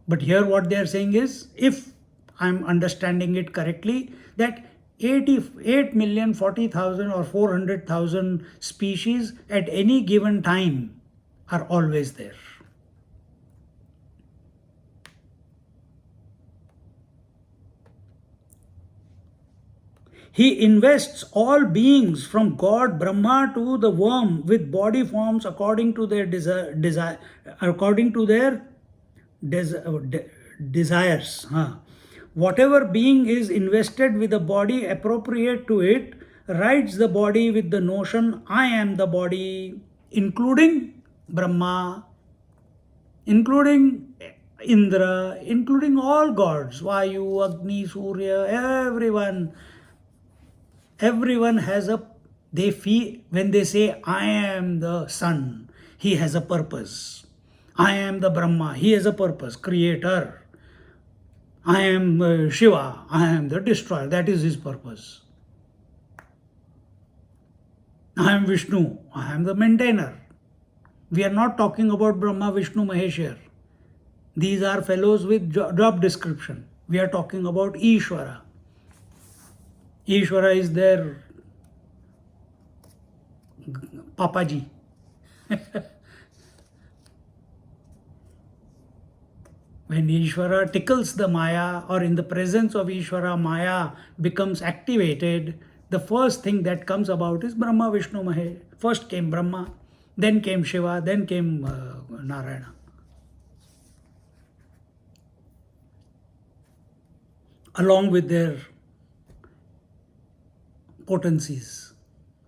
But here what they are saying is, if I'm understanding it correctly, that 8,040,000 or 400,000 species at any given time are always there. He invests all beings from God Brahma to the worm with body forms according to their desires. Whatever being is invested with a body appropriate to it rides the body with the notion, I am the body, including Brahma, including Indra, including all gods, Vayu, Agni, Surya, everyone has they feel, when they say, I am the sun, he has a purpose. I am the Brahma, he has a purpose, creator. I am Shiva, I am the destroyer, that is his purpose. I am Vishnu, I am the maintainer. We are not talking about Brahma, Vishnu, Mahesh here. These are fellows with job description. We are talking about Iswara. Iswara is their Papaji. When Iswara tickles the Maya, or in the presence of Iswara, Maya becomes activated, the first thing that comes about is Brahma, Vishnu, Mahesh. First came Brahma, then came Shiva, then came Narayana. Along with their potencies,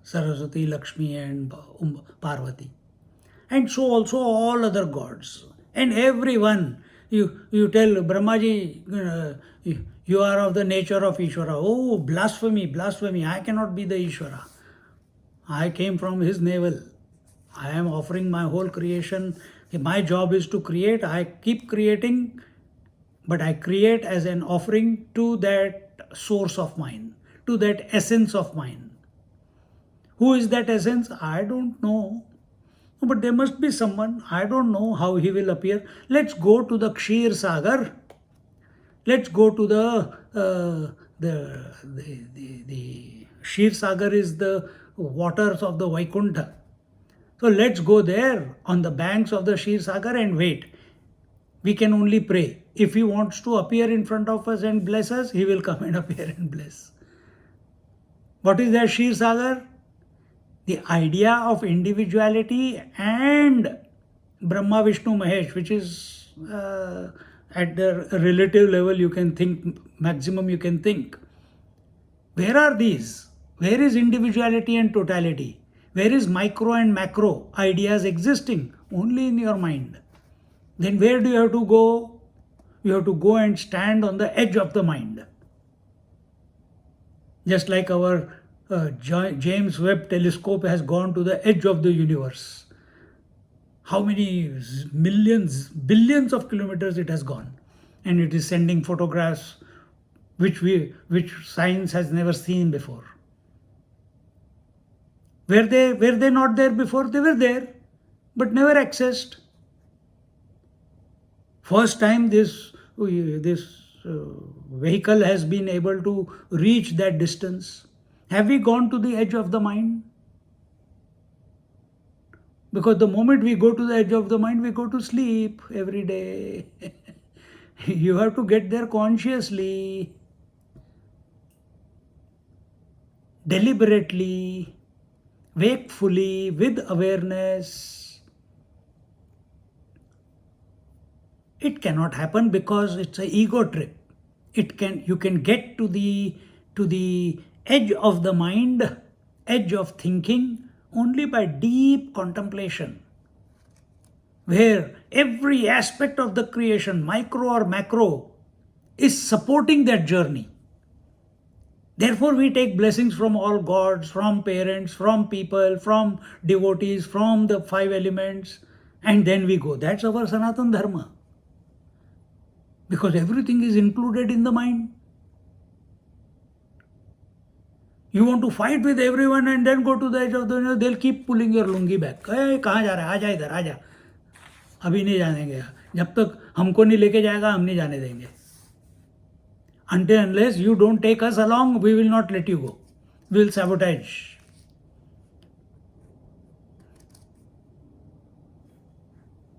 Saraswati, Lakshmi and Parvati. And so also all other gods. And everyone, you tell Brahmaji, you are of the nature of Iswara. Oh, blasphemy, blasphemy, I cannot be the Iswara. I came from his navel. I am offering my whole creation. My job is to create. I keep creating, but I create as an offering to that source of mine, to that essence of mine. Who is that essence? I don't know. But there must be someone. I don't know how he will appear. Let's go to the Kshir Sagar. Let's go to the Kshir Sagar is the waters of the Vaikuntha. So let's go there on the banks of the Kshir Sagar and wait. We can only pray. If he wants to appear in front of us and bless us, he will come and appear and bless. What is that Kshir Sagar? The idea of individuality and Brahma, Vishnu, Mahesh, which is at the relative level you can think, maximum you can think. Where are these? Where is individuality and totality? Where is micro and macro ideas existing? Only in your mind. Then where do you have to go? You have to go and stand on the edge of the mind. Just like our James Webb telescope has gone to the edge of the universe. How many millions, billions of kilometers it has gone, and it is sending photographs which science has never seen before. Were they not there before? They were there, but never accessed. First time this vehicle has been able to reach that distance. Have we gone to the edge of the mind? Because the moment we go to the edge of the mind, we go to sleep every day. You have to get there consciously, deliberately, wakefully, with awareness. It cannot happen because it's an ego trip. You can get to the edge of the mind, edge of thinking, only by deep contemplation, where every aspect of the creation, micro or macro, is supporting that journey. Therefore, we take blessings from all gods, from parents, from people, from devotees, from the five elements, and then we go. That's our Sanatan Dharma. Because everything is included in the mind. You want to fight with everyone and then go to the edge of the, they'll keep pulling your lungi back. Hey, कहाँ जा रहा है? आजा इधर, आजा. अभी नहीं जाने देंगे. जब तक हमको नहीं लेके जाएगा, हम नहीं जाने देंगे. Until unless you don't take us along, we will not let you go. We will sabotage.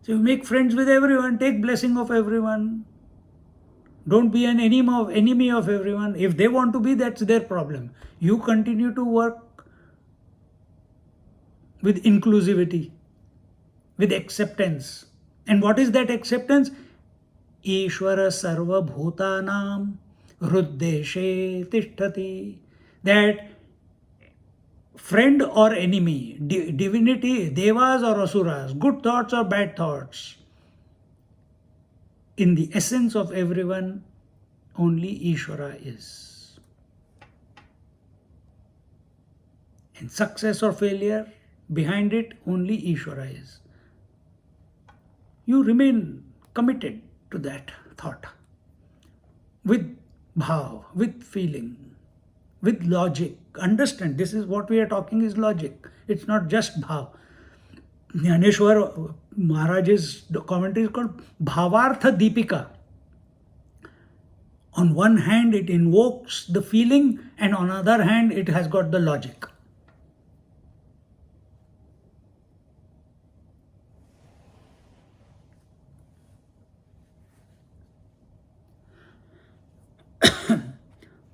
So you make friends with everyone, take blessing of everyone. Don't be an enemy of everyone. If they want to be, that's their problem. You continue to work with inclusivity, with acceptance. And what is that acceptance? Iswara sarva bhutanam hruddeshe tishtati. That friend or enemy, divinity, devas or asuras, good thoughts or bad thoughts, in the essence of everyone, only Iswara is. And success or failure, behind it, only Iswara is. You remain committed to that thought with bhav, with feeling, with logic. Understand, this is what we are talking is logic. It's not just bhav. Gyaneshwari Maharaj's commentary is called Bhavartha Deepika. On one hand, it invokes the feeling, and on the other hand, it has got the logic.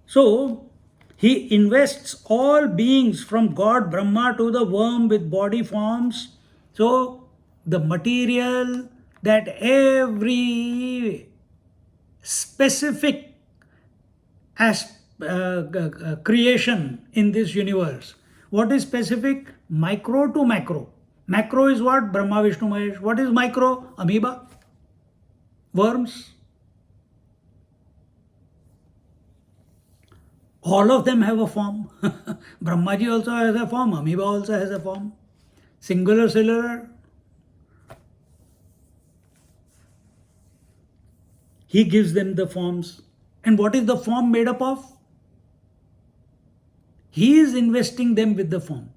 So, he invests all beings from God Brahma to the worm with body forms. So, the material that every specific creation in this universe. What is specific? Micro to macro. Macro is what? Brahma, Vishnu, Mahesh. What is micro? Amoeba. Worms. All of them have a form. Brahmaji also has a form. Amoeba also has a form. Singular, cellular. He gives them the forms. And what is the form made up of? He is investing them with the form.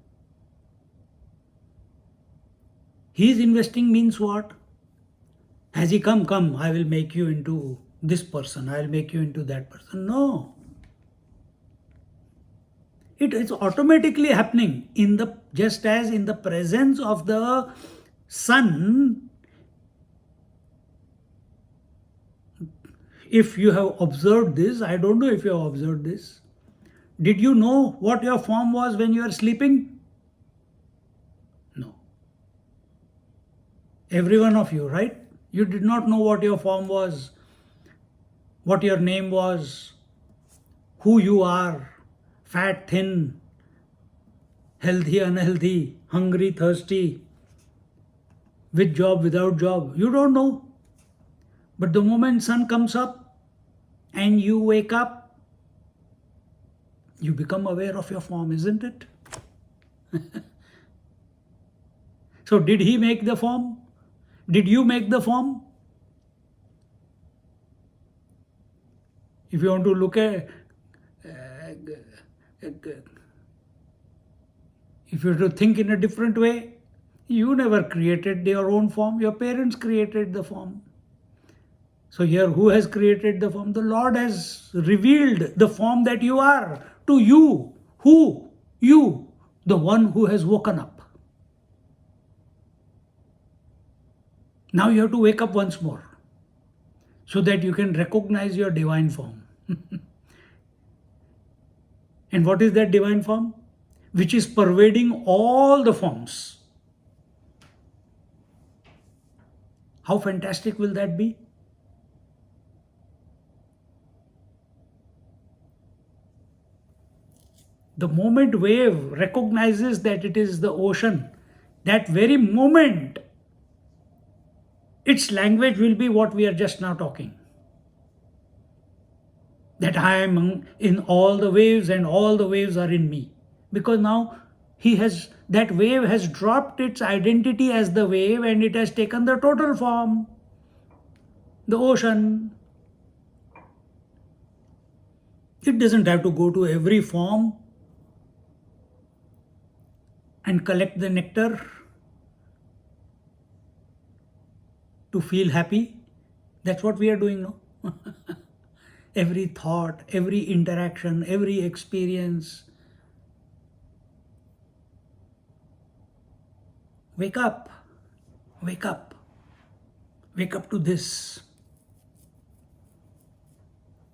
He is investing means what? Has he come, I will make you into this person, I will make you into that person. No. It is automatically happening just as in the presence of the sun. If you have observed this, I don't know if you have observed this. Did you know what your form was when you were sleeping? No. Every one of you, right? You did not know what your form was, what your name was, who you are, fat, thin, healthy, unhealthy, hungry, thirsty, with job, without job. You don't know. But the moment sun comes up and you wake up, you become aware of your form, isn't it? So did he make the form? Did you make the form? If you want to look at, if you have to think in a different way, you never created your own form. Your parents created the form. So here, who has created the form? The Lord has revealed the form that you are to you. Who? You, the one who has woken up. Now you have to wake up once more so that you can recognize your divine form. And what is that divine form? Which is pervading all the forms. How fantastic will that be? The moment wave recognizes that it is the ocean, that very moment, its language will be what we are just now talking. That I am in all the waves and all the waves are in me. Because now that wave has dropped its identity as the wave and it has taken the total form, the ocean. It doesn't have to go to every form and collect the nectar to feel happy. That's what we are doing now. Every thought, every interaction, every experience. Wake up, wake up, wake up to this.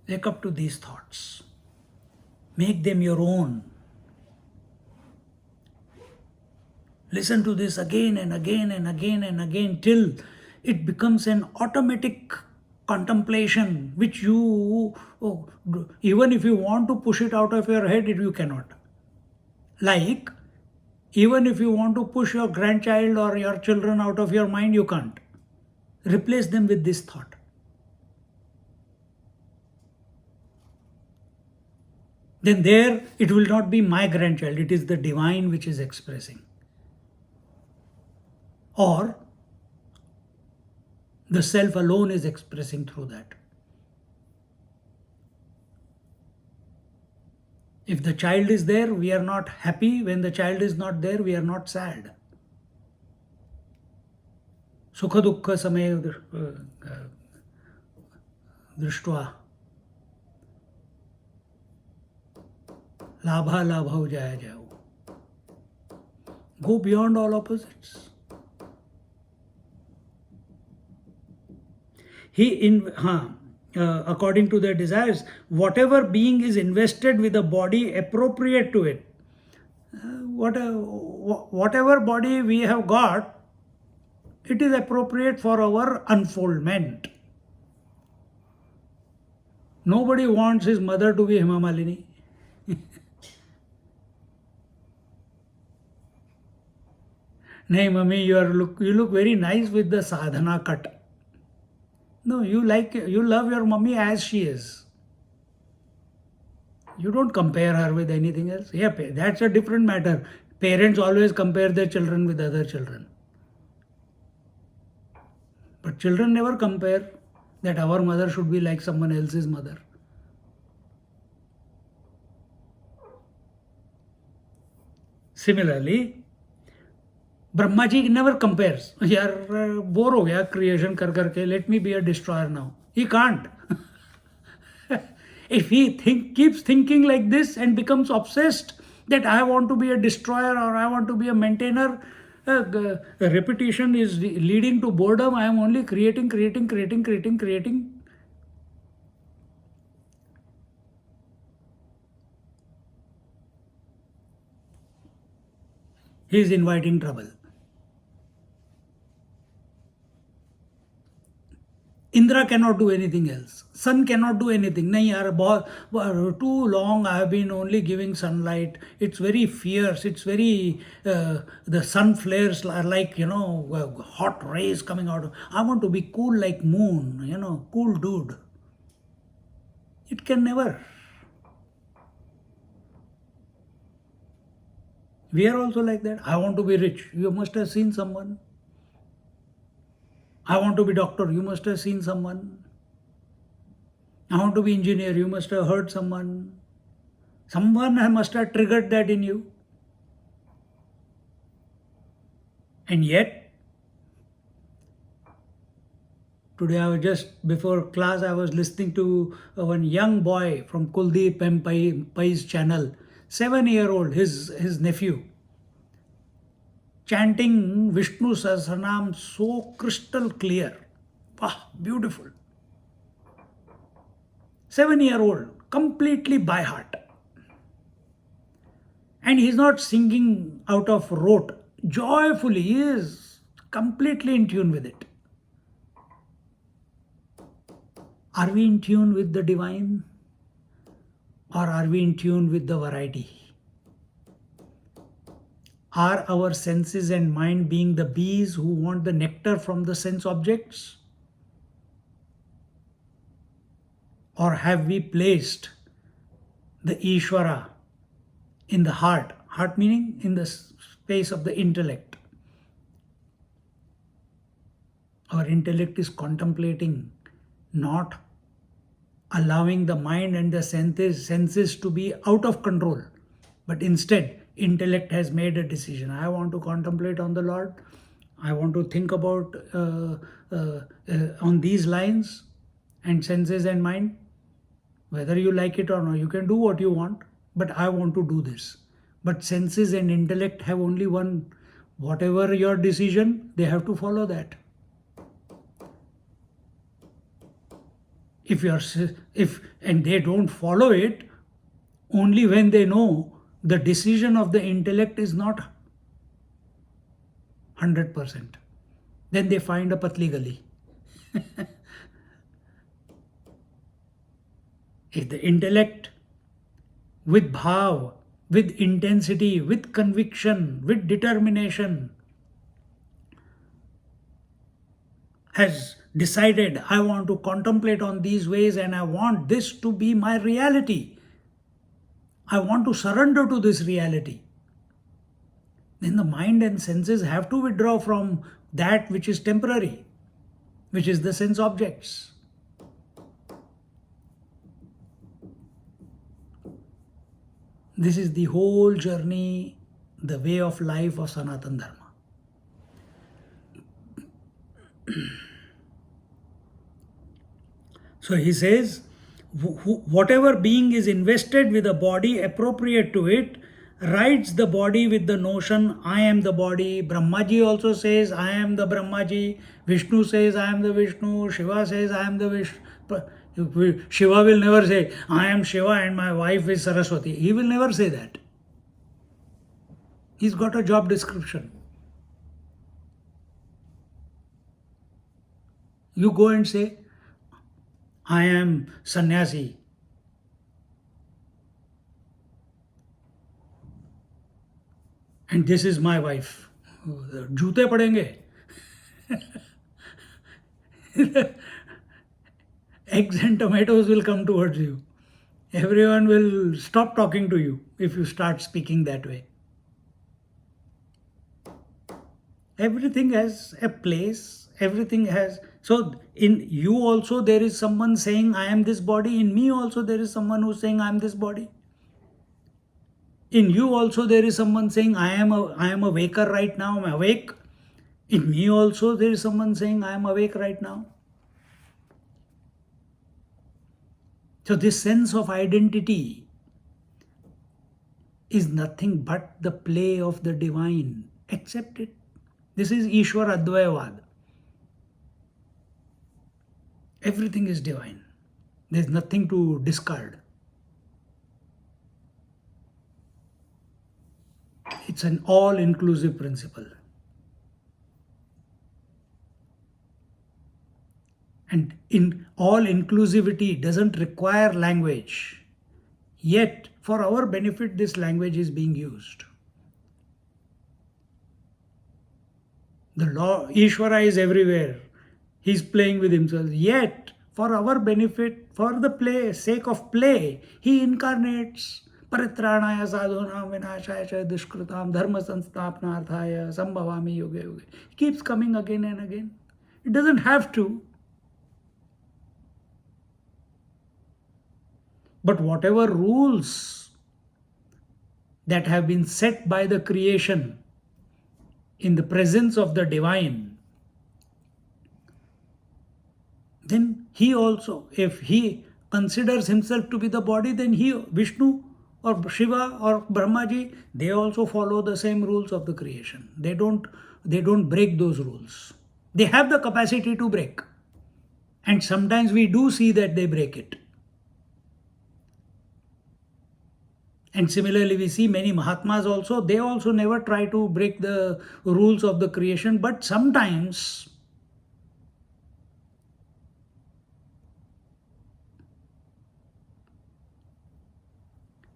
Wake up to these thoughts. Make them your own. Listen to this again and again and again and again till it becomes an automatic contemplation which you, even if you want to push it out of your head, you cannot. Like, even if you want to push your grandchild or your children out of your mind, you can't. Replace them with this thought. Then there it will not be my grandchild, it is the divine which is expressing. Or the self alone is expressing through that. If the child is there, we are not happy. When the child is not there, we are not sad. Sukha dukkha samaya drishtva labha labha jaya jaya. Go beyond all opposites. According to their desires, whatever being is invested with a body appropriate to it, whatever body we have got, it is appropriate for our unfoldment. Nobody wants his mother to be Hema Malini. Nay, mummy, you look very nice with the sadhana cut. No, you love your mummy as she is. You don't compare her with anything else. Yeah, that's a different matter. Parents always compare their children with other children. But children never compare that our mother should be like someone else's mother. Similarly, Brahma ji never compares. Yaar, bore ho gaya creation kar ke, let me be a destroyer now. He can't. If he keeps thinking like this and becomes obsessed that I want to be a destroyer or I want to be a maintainer, repetition is leading to boredom. I am only creating. He is inviting trouble. Indra cannot do anything else. Sun cannot do anything. Nahi yaar, too long I have been only giving sunlight. It's very fierce. It's very, the sun flares are like, hot rays coming out. I want to be cool like moon, cool dude. It can never. We are also like that. I want to be rich. You must have seen someone. I want to be doctor. You must have seen someone. I want to be engineer. You must have heard someone. Someone must have triggered that in you. And yet, Today I was just before class I was listening to one young boy from Kuldeep M. Pai's channel, 7-year-old, his nephew, chanting Vishnu Sahasranam so crystal clear. Wow, beautiful. 7-year-old, completely by heart. And he's not singing out of rote. Joyfully, he is completely in tune with it. Are we in tune with the divine? Or are we in tune with the variety? Are our senses and mind being the bees who want the nectar from the sense objects? Or have we placed the Iswara in the heart? Heart meaning in the space of the intellect. Our intellect is contemplating, not allowing the mind and the senses to be out of control. But instead, intellect has made a decision. I want to contemplate on the Lord. I want to think about on these lines, and senses and mind, whether you like it or not, you can do what you want, but I want to do this. But senses and intellect have only one. Whatever your decision, they have to follow that. If they don't follow it, only when they know the decision of the intellect is not 100%, then they find a patli gali. If the intellect with bhav, with intensity, with conviction, with determination has decided, I want to contemplate on these ways and I want this to be my reality, I want to surrender to this reality, then the mind and senses have to withdraw from that which is temporary, which is the sense objects. This is the whole journey, the way of life of Sanatana Dharma. So he says, whatever being is invested with a body appropriate to it, rides the body with the notion, I am the body. Brahmaji also says, I am the Brahmaji. Vishnu says, I am the Vishnu. Shiva says, I am the Vishnu. Shiva will never say, I am Shiva and my wife is Saraswati. He will never say that. He's got a job description. You go and say, I am Sanyaasi. And this is my wife. Joote padenge. Eggs and tomatoes will come towards you. Everyone will stop talking to you if you start speaking that way. Everything has a place. Everything has. So in you also there is someone saying, I am this body. In me also there is someone who is saying, I am this body. In you also there is someone saying, I am a waker right now. I'm awake. In me also there is someone saying, I am awake right now. So this sense of identity is nothing but the play of the divine. Accept it. This is Iswara Advayavad. Everything is divine. There is nothing to discard. It's an all-inclusive principle. And in all inclusivity doesn't require language. Yet, for our benefit, this language is being used. The law, Iswara is everywhere. He's playing with himself. Yet, for our benefit, for the sake of play, he incarnates. Paritranaya sadhunam vinashaya dushkritam dharma sanstapnarthaya sambhavami yoge yoge. He keeps coming again and again. It doesn't have to. But whatever rules that have been set by the creation in the presence of the divine, then he also, if he considers himself to be the body, then he, Vishnu or Shiva or Brahmaji, they also follow the same rules of the creation. They don't break those rules. They have the capacity to break. And sometimes we do see that they break it. And similarly, we see many Mahatmas also, they also never try to break the rules of the creation, but sometimes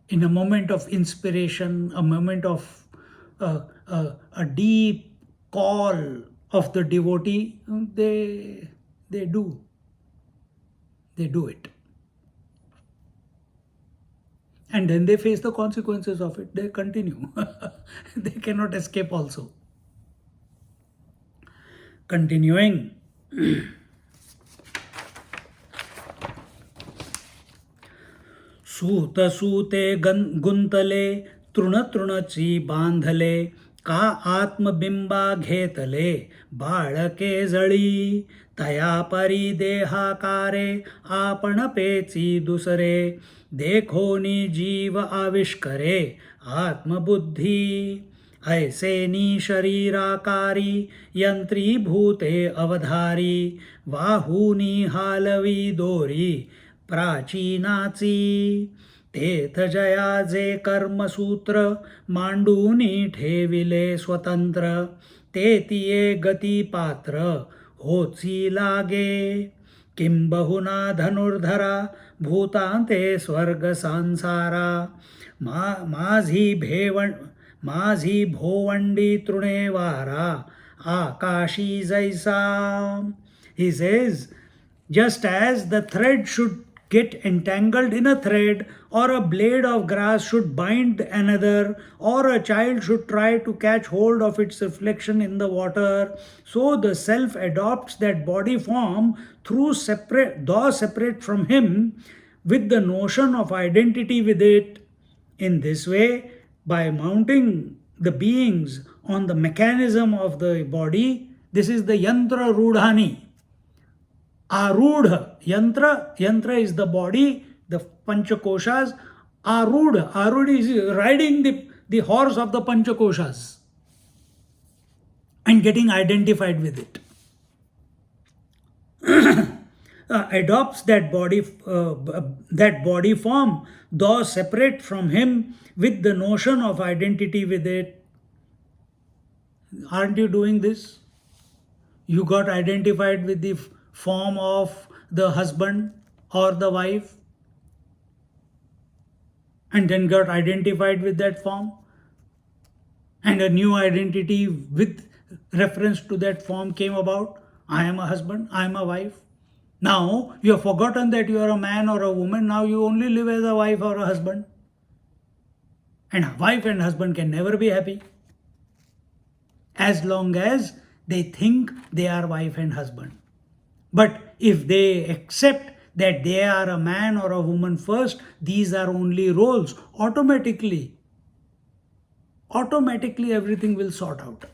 in a moment of inspiration, a moment of a deep call of the devotee, they do it. And then they face the consequences of it. They continue. They cannot escape also. Continuing. सूत सूते गुंतले तृण तृणची बांधले का आत्मबिंबा घेतले बाळके जळी तया परी देहाकारे आपण पेची दुसरे देखोनी जीव आविष्करे आत्मबुद्धी ऐसेनी शरीराकारी यंत्रीभूते अवधारी वाहूनी हालवी दोरी प्राचीनाची तेथ जयाजे कर्मसूत्र मांडूनी ठेविले स्वतंत्र तेतिये गती पात्र होची लागे किंबहुना धनुर्धरा भूतांते स्वर्ग संसारा माझी भोवंडी तृणेवारा आकाशी जैसा. He says, just as the thread should get entangled in a thread, or a blade of grass should bind another, or a child should try to catch hold of its reflection in the water, so the self adopts that body form though separate from him, with the notion of identity with it. In this way, by mounting the beings on the mechanism of the body, this is the yantra rudhani. Arudha, yantra is the body, the panchakoshas. Arudha is riding the horse of the panchakoshas and getting identified with it. Adopts that body form, though separate from him, with the notion of identity with it. Aren't you doing this? You got identified with the form of the husband or the wife, and then got identified with that form, and a new identity with reference to that form came about. I am a husband, I am a wife. Now you have forgotten that you are a man or a woman. Now you only live as a wife or a husband, and a wife and husband can never be happy as long as they think they are wife and husband. But if they accept that they are a man or a woman first, these are only roles, automatically everything will sort out.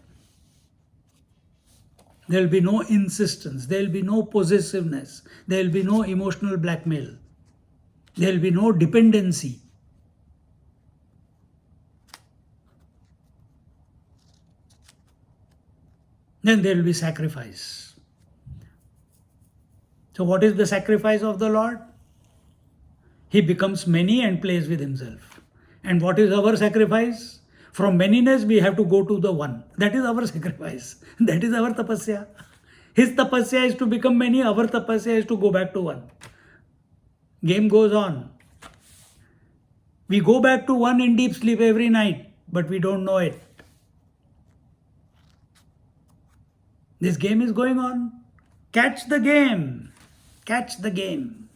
There will be no insistence, there will be no possessiveness, there will be no emotional blackmail, there will be no dependency. Then there will be sacrifice. So what is the sacrifice of the Lord? He becomes many and plays with himself. And what is our sacrifice? From manyness we have to go to the one. That is our sacrifice. That is our tapasya. His tapasya is to become many. Our tapasya is to go back to one. Game goes on. We go back to one in deep sleep every night, but we don't know it. This game is going on. Catch the game. Catch the game.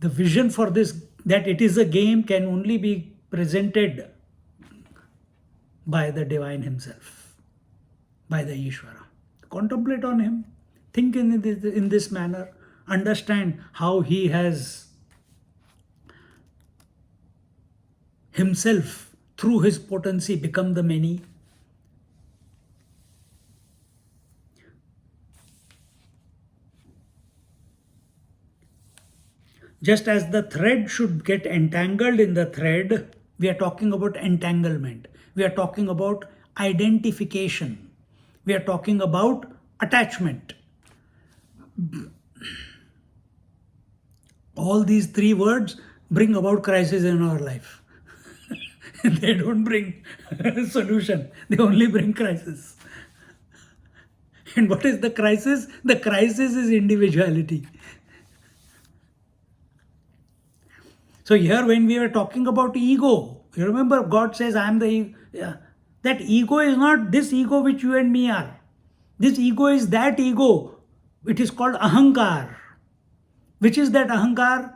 The vision for this, that it is a game, can only be presented by the divine himself, by the Iswara. Contemplate on him. Think in this manner. Understand how he has himself through his potency become the many. Just as the thread should get entangled in the thread, we are talking about entanglement. We are talking about identification. We are talking about attachment. All these three words bring about crisis in our life. They don't bring solution. They only bring crisis. And what is the crisis? The crisis is individuality. So here when we are talking about ego, you remember God says, I am the ego. Yeah. That ego is not this ego which you and me are. This ego is that ego. It is called ahankar. Which is that ahankar?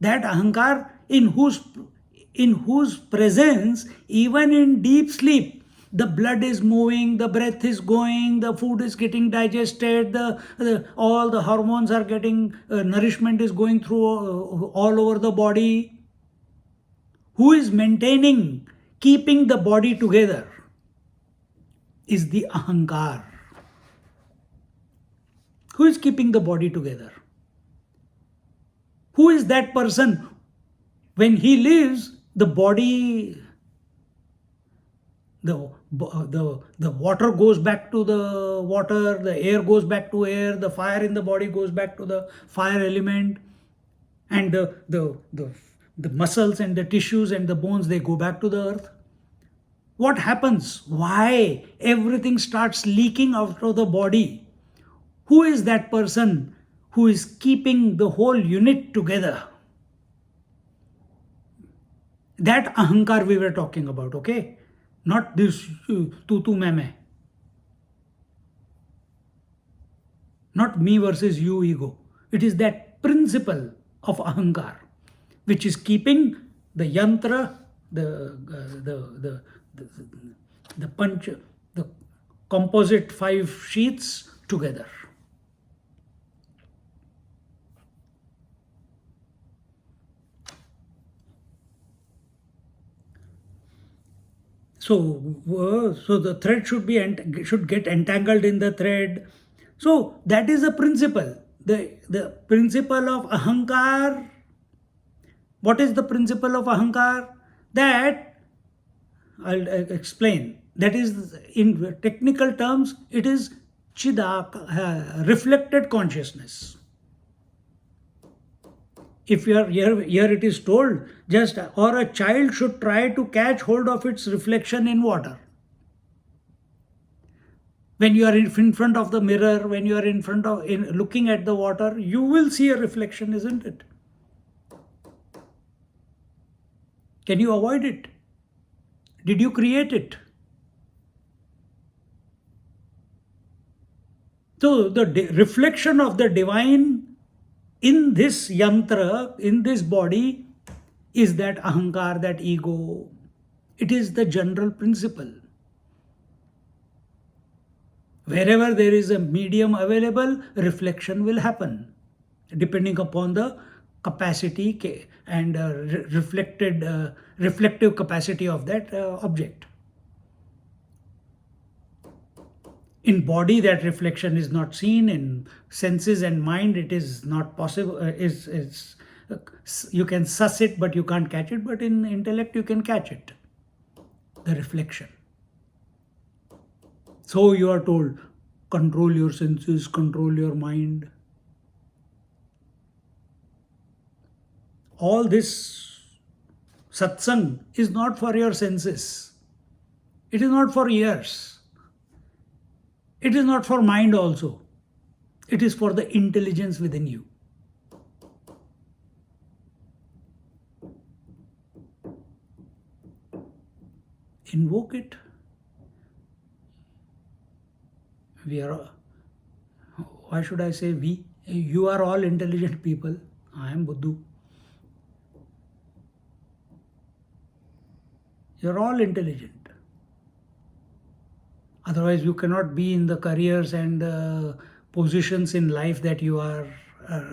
That ahankar in whose presence, even in deep sleep, the blood is moving, the breath is going, the food is getting digested, all the hormones are getting, nourishment is going through all over the body. Who is maintaining, keeping the body together is the ahankar. Who is keeping the body together? Who is that person? When he leaves, the body, the water goes back to the water, the air goes back to air, the fire in the body goes back to the fire element, and the muscles and the tissues and the bones, they go back to the earth. What happens? Why everything starts leaking out of the body? Who is that person who is keeping the whole unit together? That ahankar we were talking about, okay? Not this tu me. Not me versus you ego. It is that principle of ahankar which is keeping the yantra, the punch, the composite 5 sheets together. So the thread should get entangled in the thread. So that is a principle. The principle of ahankar. What is the principle of ahankar? That I'll explain. That is, in technical terms, it is reflected consciousness. If you are here it is told, or a child should try to catch hold of its reflection in water. When you are in front of the mirror, when you are looking at the water, you will see a reflection, isn't it? Can you avoid it? Did you create it? So the reflection of the divine in this yantra, in this body, is that ahankar, that ego. It is the general principle. Wherever there is a medium available, reflection will happen, depending upon the capacity and reflective capacity of that object. In body, that reflection is not seen. In senses and mind, it is not possible. You can suss it, but you can't catch it. But in intellect, you can catch it, the reflection. So you are told, control your senses, control your mind. All this satsang is not for your senses. It is not for ears. It is not for mind also. It is for the intelligence within you. Invoke it. Why should I say we? You are all intelligent people. I am Buddhu. You are all intelligent. Otherwise, you cannot be in the careers and positions in life that you are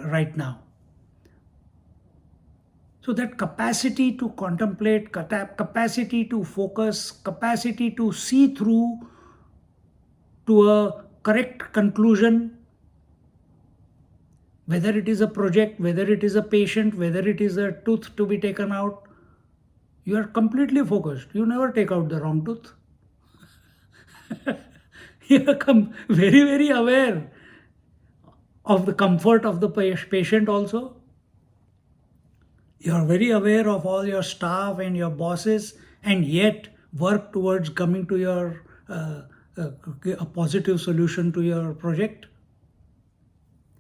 right now. So that capacity to contemplate, capacity to focus, capacity to see through to a correct conclusion, whether it is a project, whether it is a patient, whether it is a tooth to be taken out, you are completely focused. You never take out the wrong tooth. You become very, very aware of the comfort of the patient also. You are very aware of all your staff and your bosses, and yet work towards coming to your a positive solution to your project.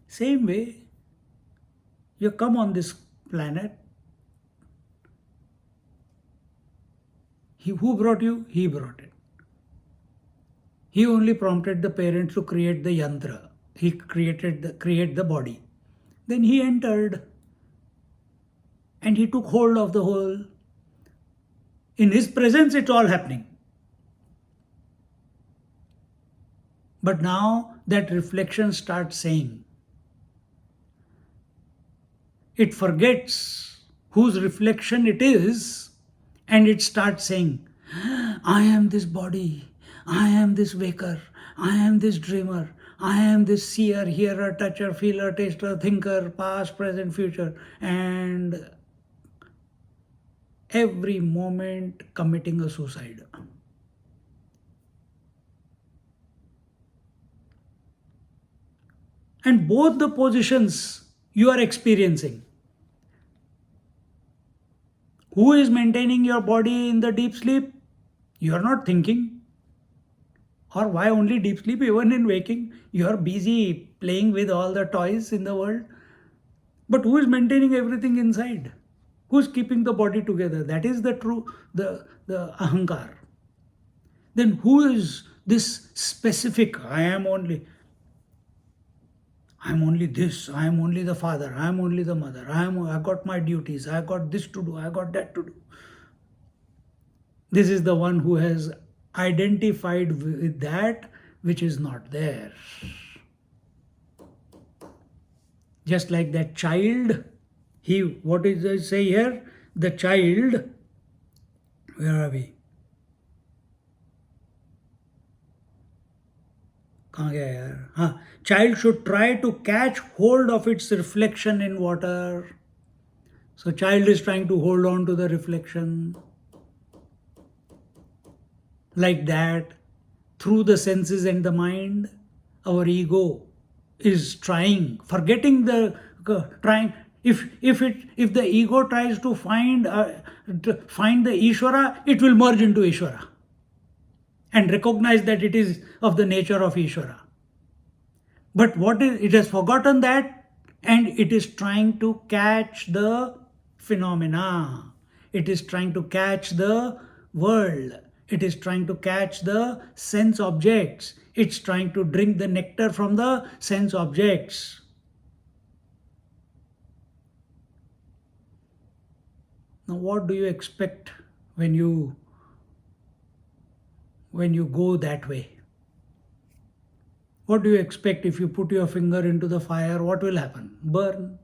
Same way, you come on this planet. Who brought you? He brought it. He only prompted the parents to create the yantra. He create the body. Then he entered and he took hold of the whole. In his presence, it's all happening. But now that reflection starts saying, it forgets whose reflection it is, and it starts saying, I am this body, I am this waker, I am this dreamer, I am this seer, hearer, toucher, feeler, taster, thinker, past, present, future, and every moment committing a suicide. And both the positions you are experiencing. Who is maintaining your body in the deep sleep? You are not thinking. Or why only deep sleep? Even in waking, you are busy playing with all the toys in the world. But who is maintaining everything inside? Who is keeping the body together? That is the true, the ahankar. Then who is this specific, I am only this, I am only the father, I am only the mother, I got my duties, I got this to do, I got that to do. This is the one who has identified with that which is not there. Just like that child, what does it say here? The child, where are we? Child should try to catch hold of its reflection in water. So child is trying to hold on to the reflection. Like that, through the senses and the mind, our ego is trying, forgetting the trying. If the ego tries to find the Iswara, it will merge into Iswara and recognize that it is of the nature of Iswara. But it has forgotten that, and it is trying to catch the phenomena. It is trying to catch the world. It is trying to catch the sense objects. It's trying to drink the nectar from the sense objects. Now, what do you expect when you go that way? What do you expect if you put your finger into the fire? What will happen? Burn.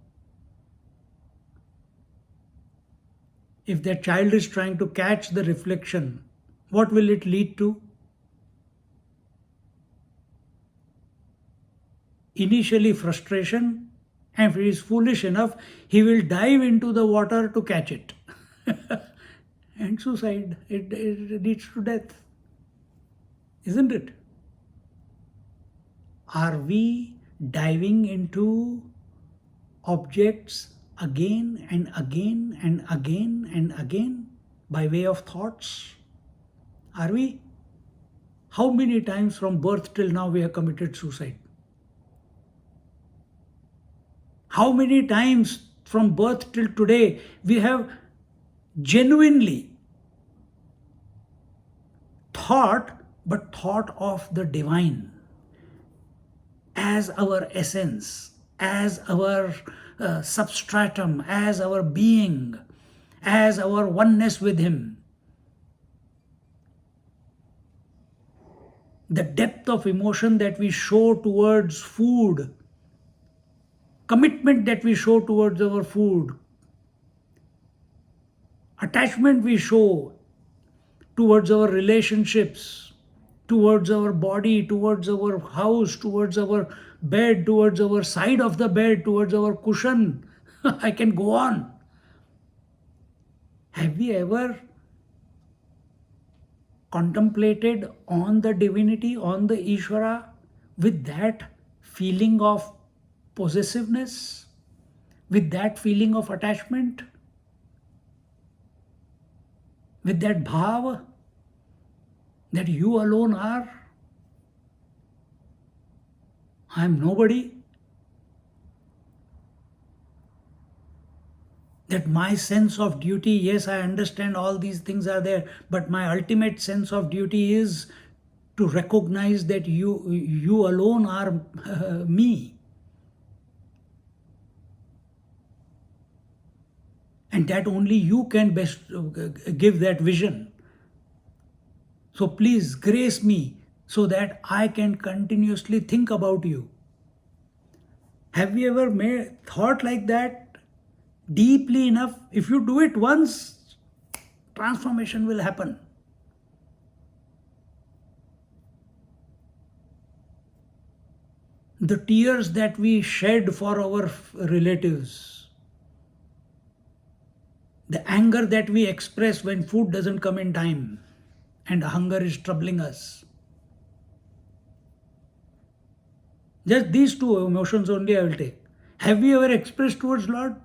If that child is trying to catch the reflection, what will it lead to? Initially frustration, and if he is foolish enough, he will dive into the water to catch it. And suicide, it leads to death. Isn't it? Are we diving into objects again and again and again and again by way of thoughts? Are we? How many times from birth till now we have committed suicide? How many times from birth till today we have genuinely thought, but thought of the divine as our essence, as our substratum, as our being, as our oneness with Him. The depth of emotion that we show towards food, commitment that we show towards our food, attachment we show towards our relationships, towards our body, towards our house, towards our bed, towards our side of the bed, towards our cushion. I can go on. Have we ever contemplated on the divinity, on the Iswara, with that feeling of possessiveness, with that feeling of attachment, with that bhava that you alone are? I am nobody. That my sense of duty, yes, I understand all these things are there, but my ultimate sense of duty is to recognize that you alone are me. And that only you can best give that vision. So please grace me so that I can continuously think about you. Have you ever thought like that deeply enough? If you do it once, transformation will happen. The tears that we shed for our relatives, the anger that we express when food doesn't come in time and hunger is troubling us. Just these two emotions only I will take. Have you ever expressed towards Lord?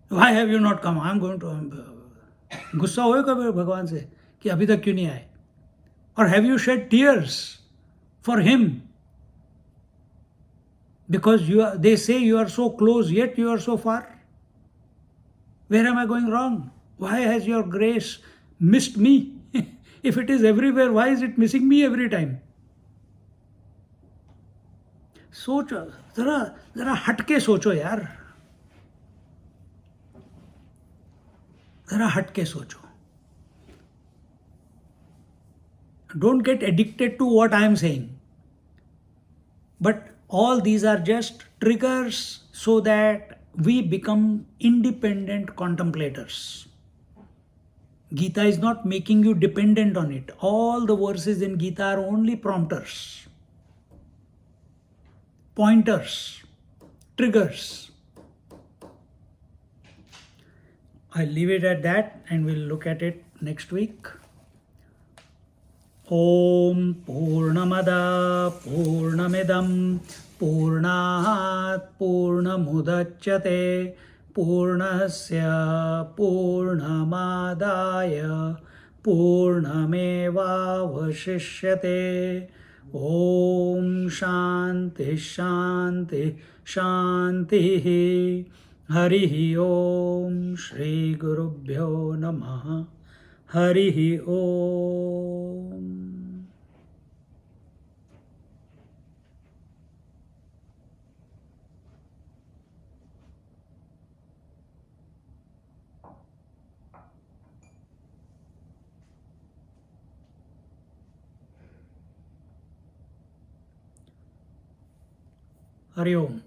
Why have you not come? I'm going to. गुस्सा हो कभी भगवान से कि अभी तक क्यों नहीं आए? Or have you shed tears for him? Because they say you are so close, yet you are so far. Where am I going wrong? Why has your grace missed me? If it is everywhere, why is it missing me every time? सोचो, जरा हटके सोचो यार, जरा हटके सोचो. Don't get addicted to what I am saying. But all these are just triggers so that we become independent contemplators. Gita is not making you dependent on it. All the verses in Gita are only prompters, pointers, triggers. I'll leave it at that and we'll look at it next week. Om Purnamada Purnamidam Purnat Purnamudachyate Purnasya Purnamadaya Purnamevavashishyate. Om Shanti Shanti Shanti. Harihi Om Shri Gurubhyo Namaha. Harihi Om. Hari Om.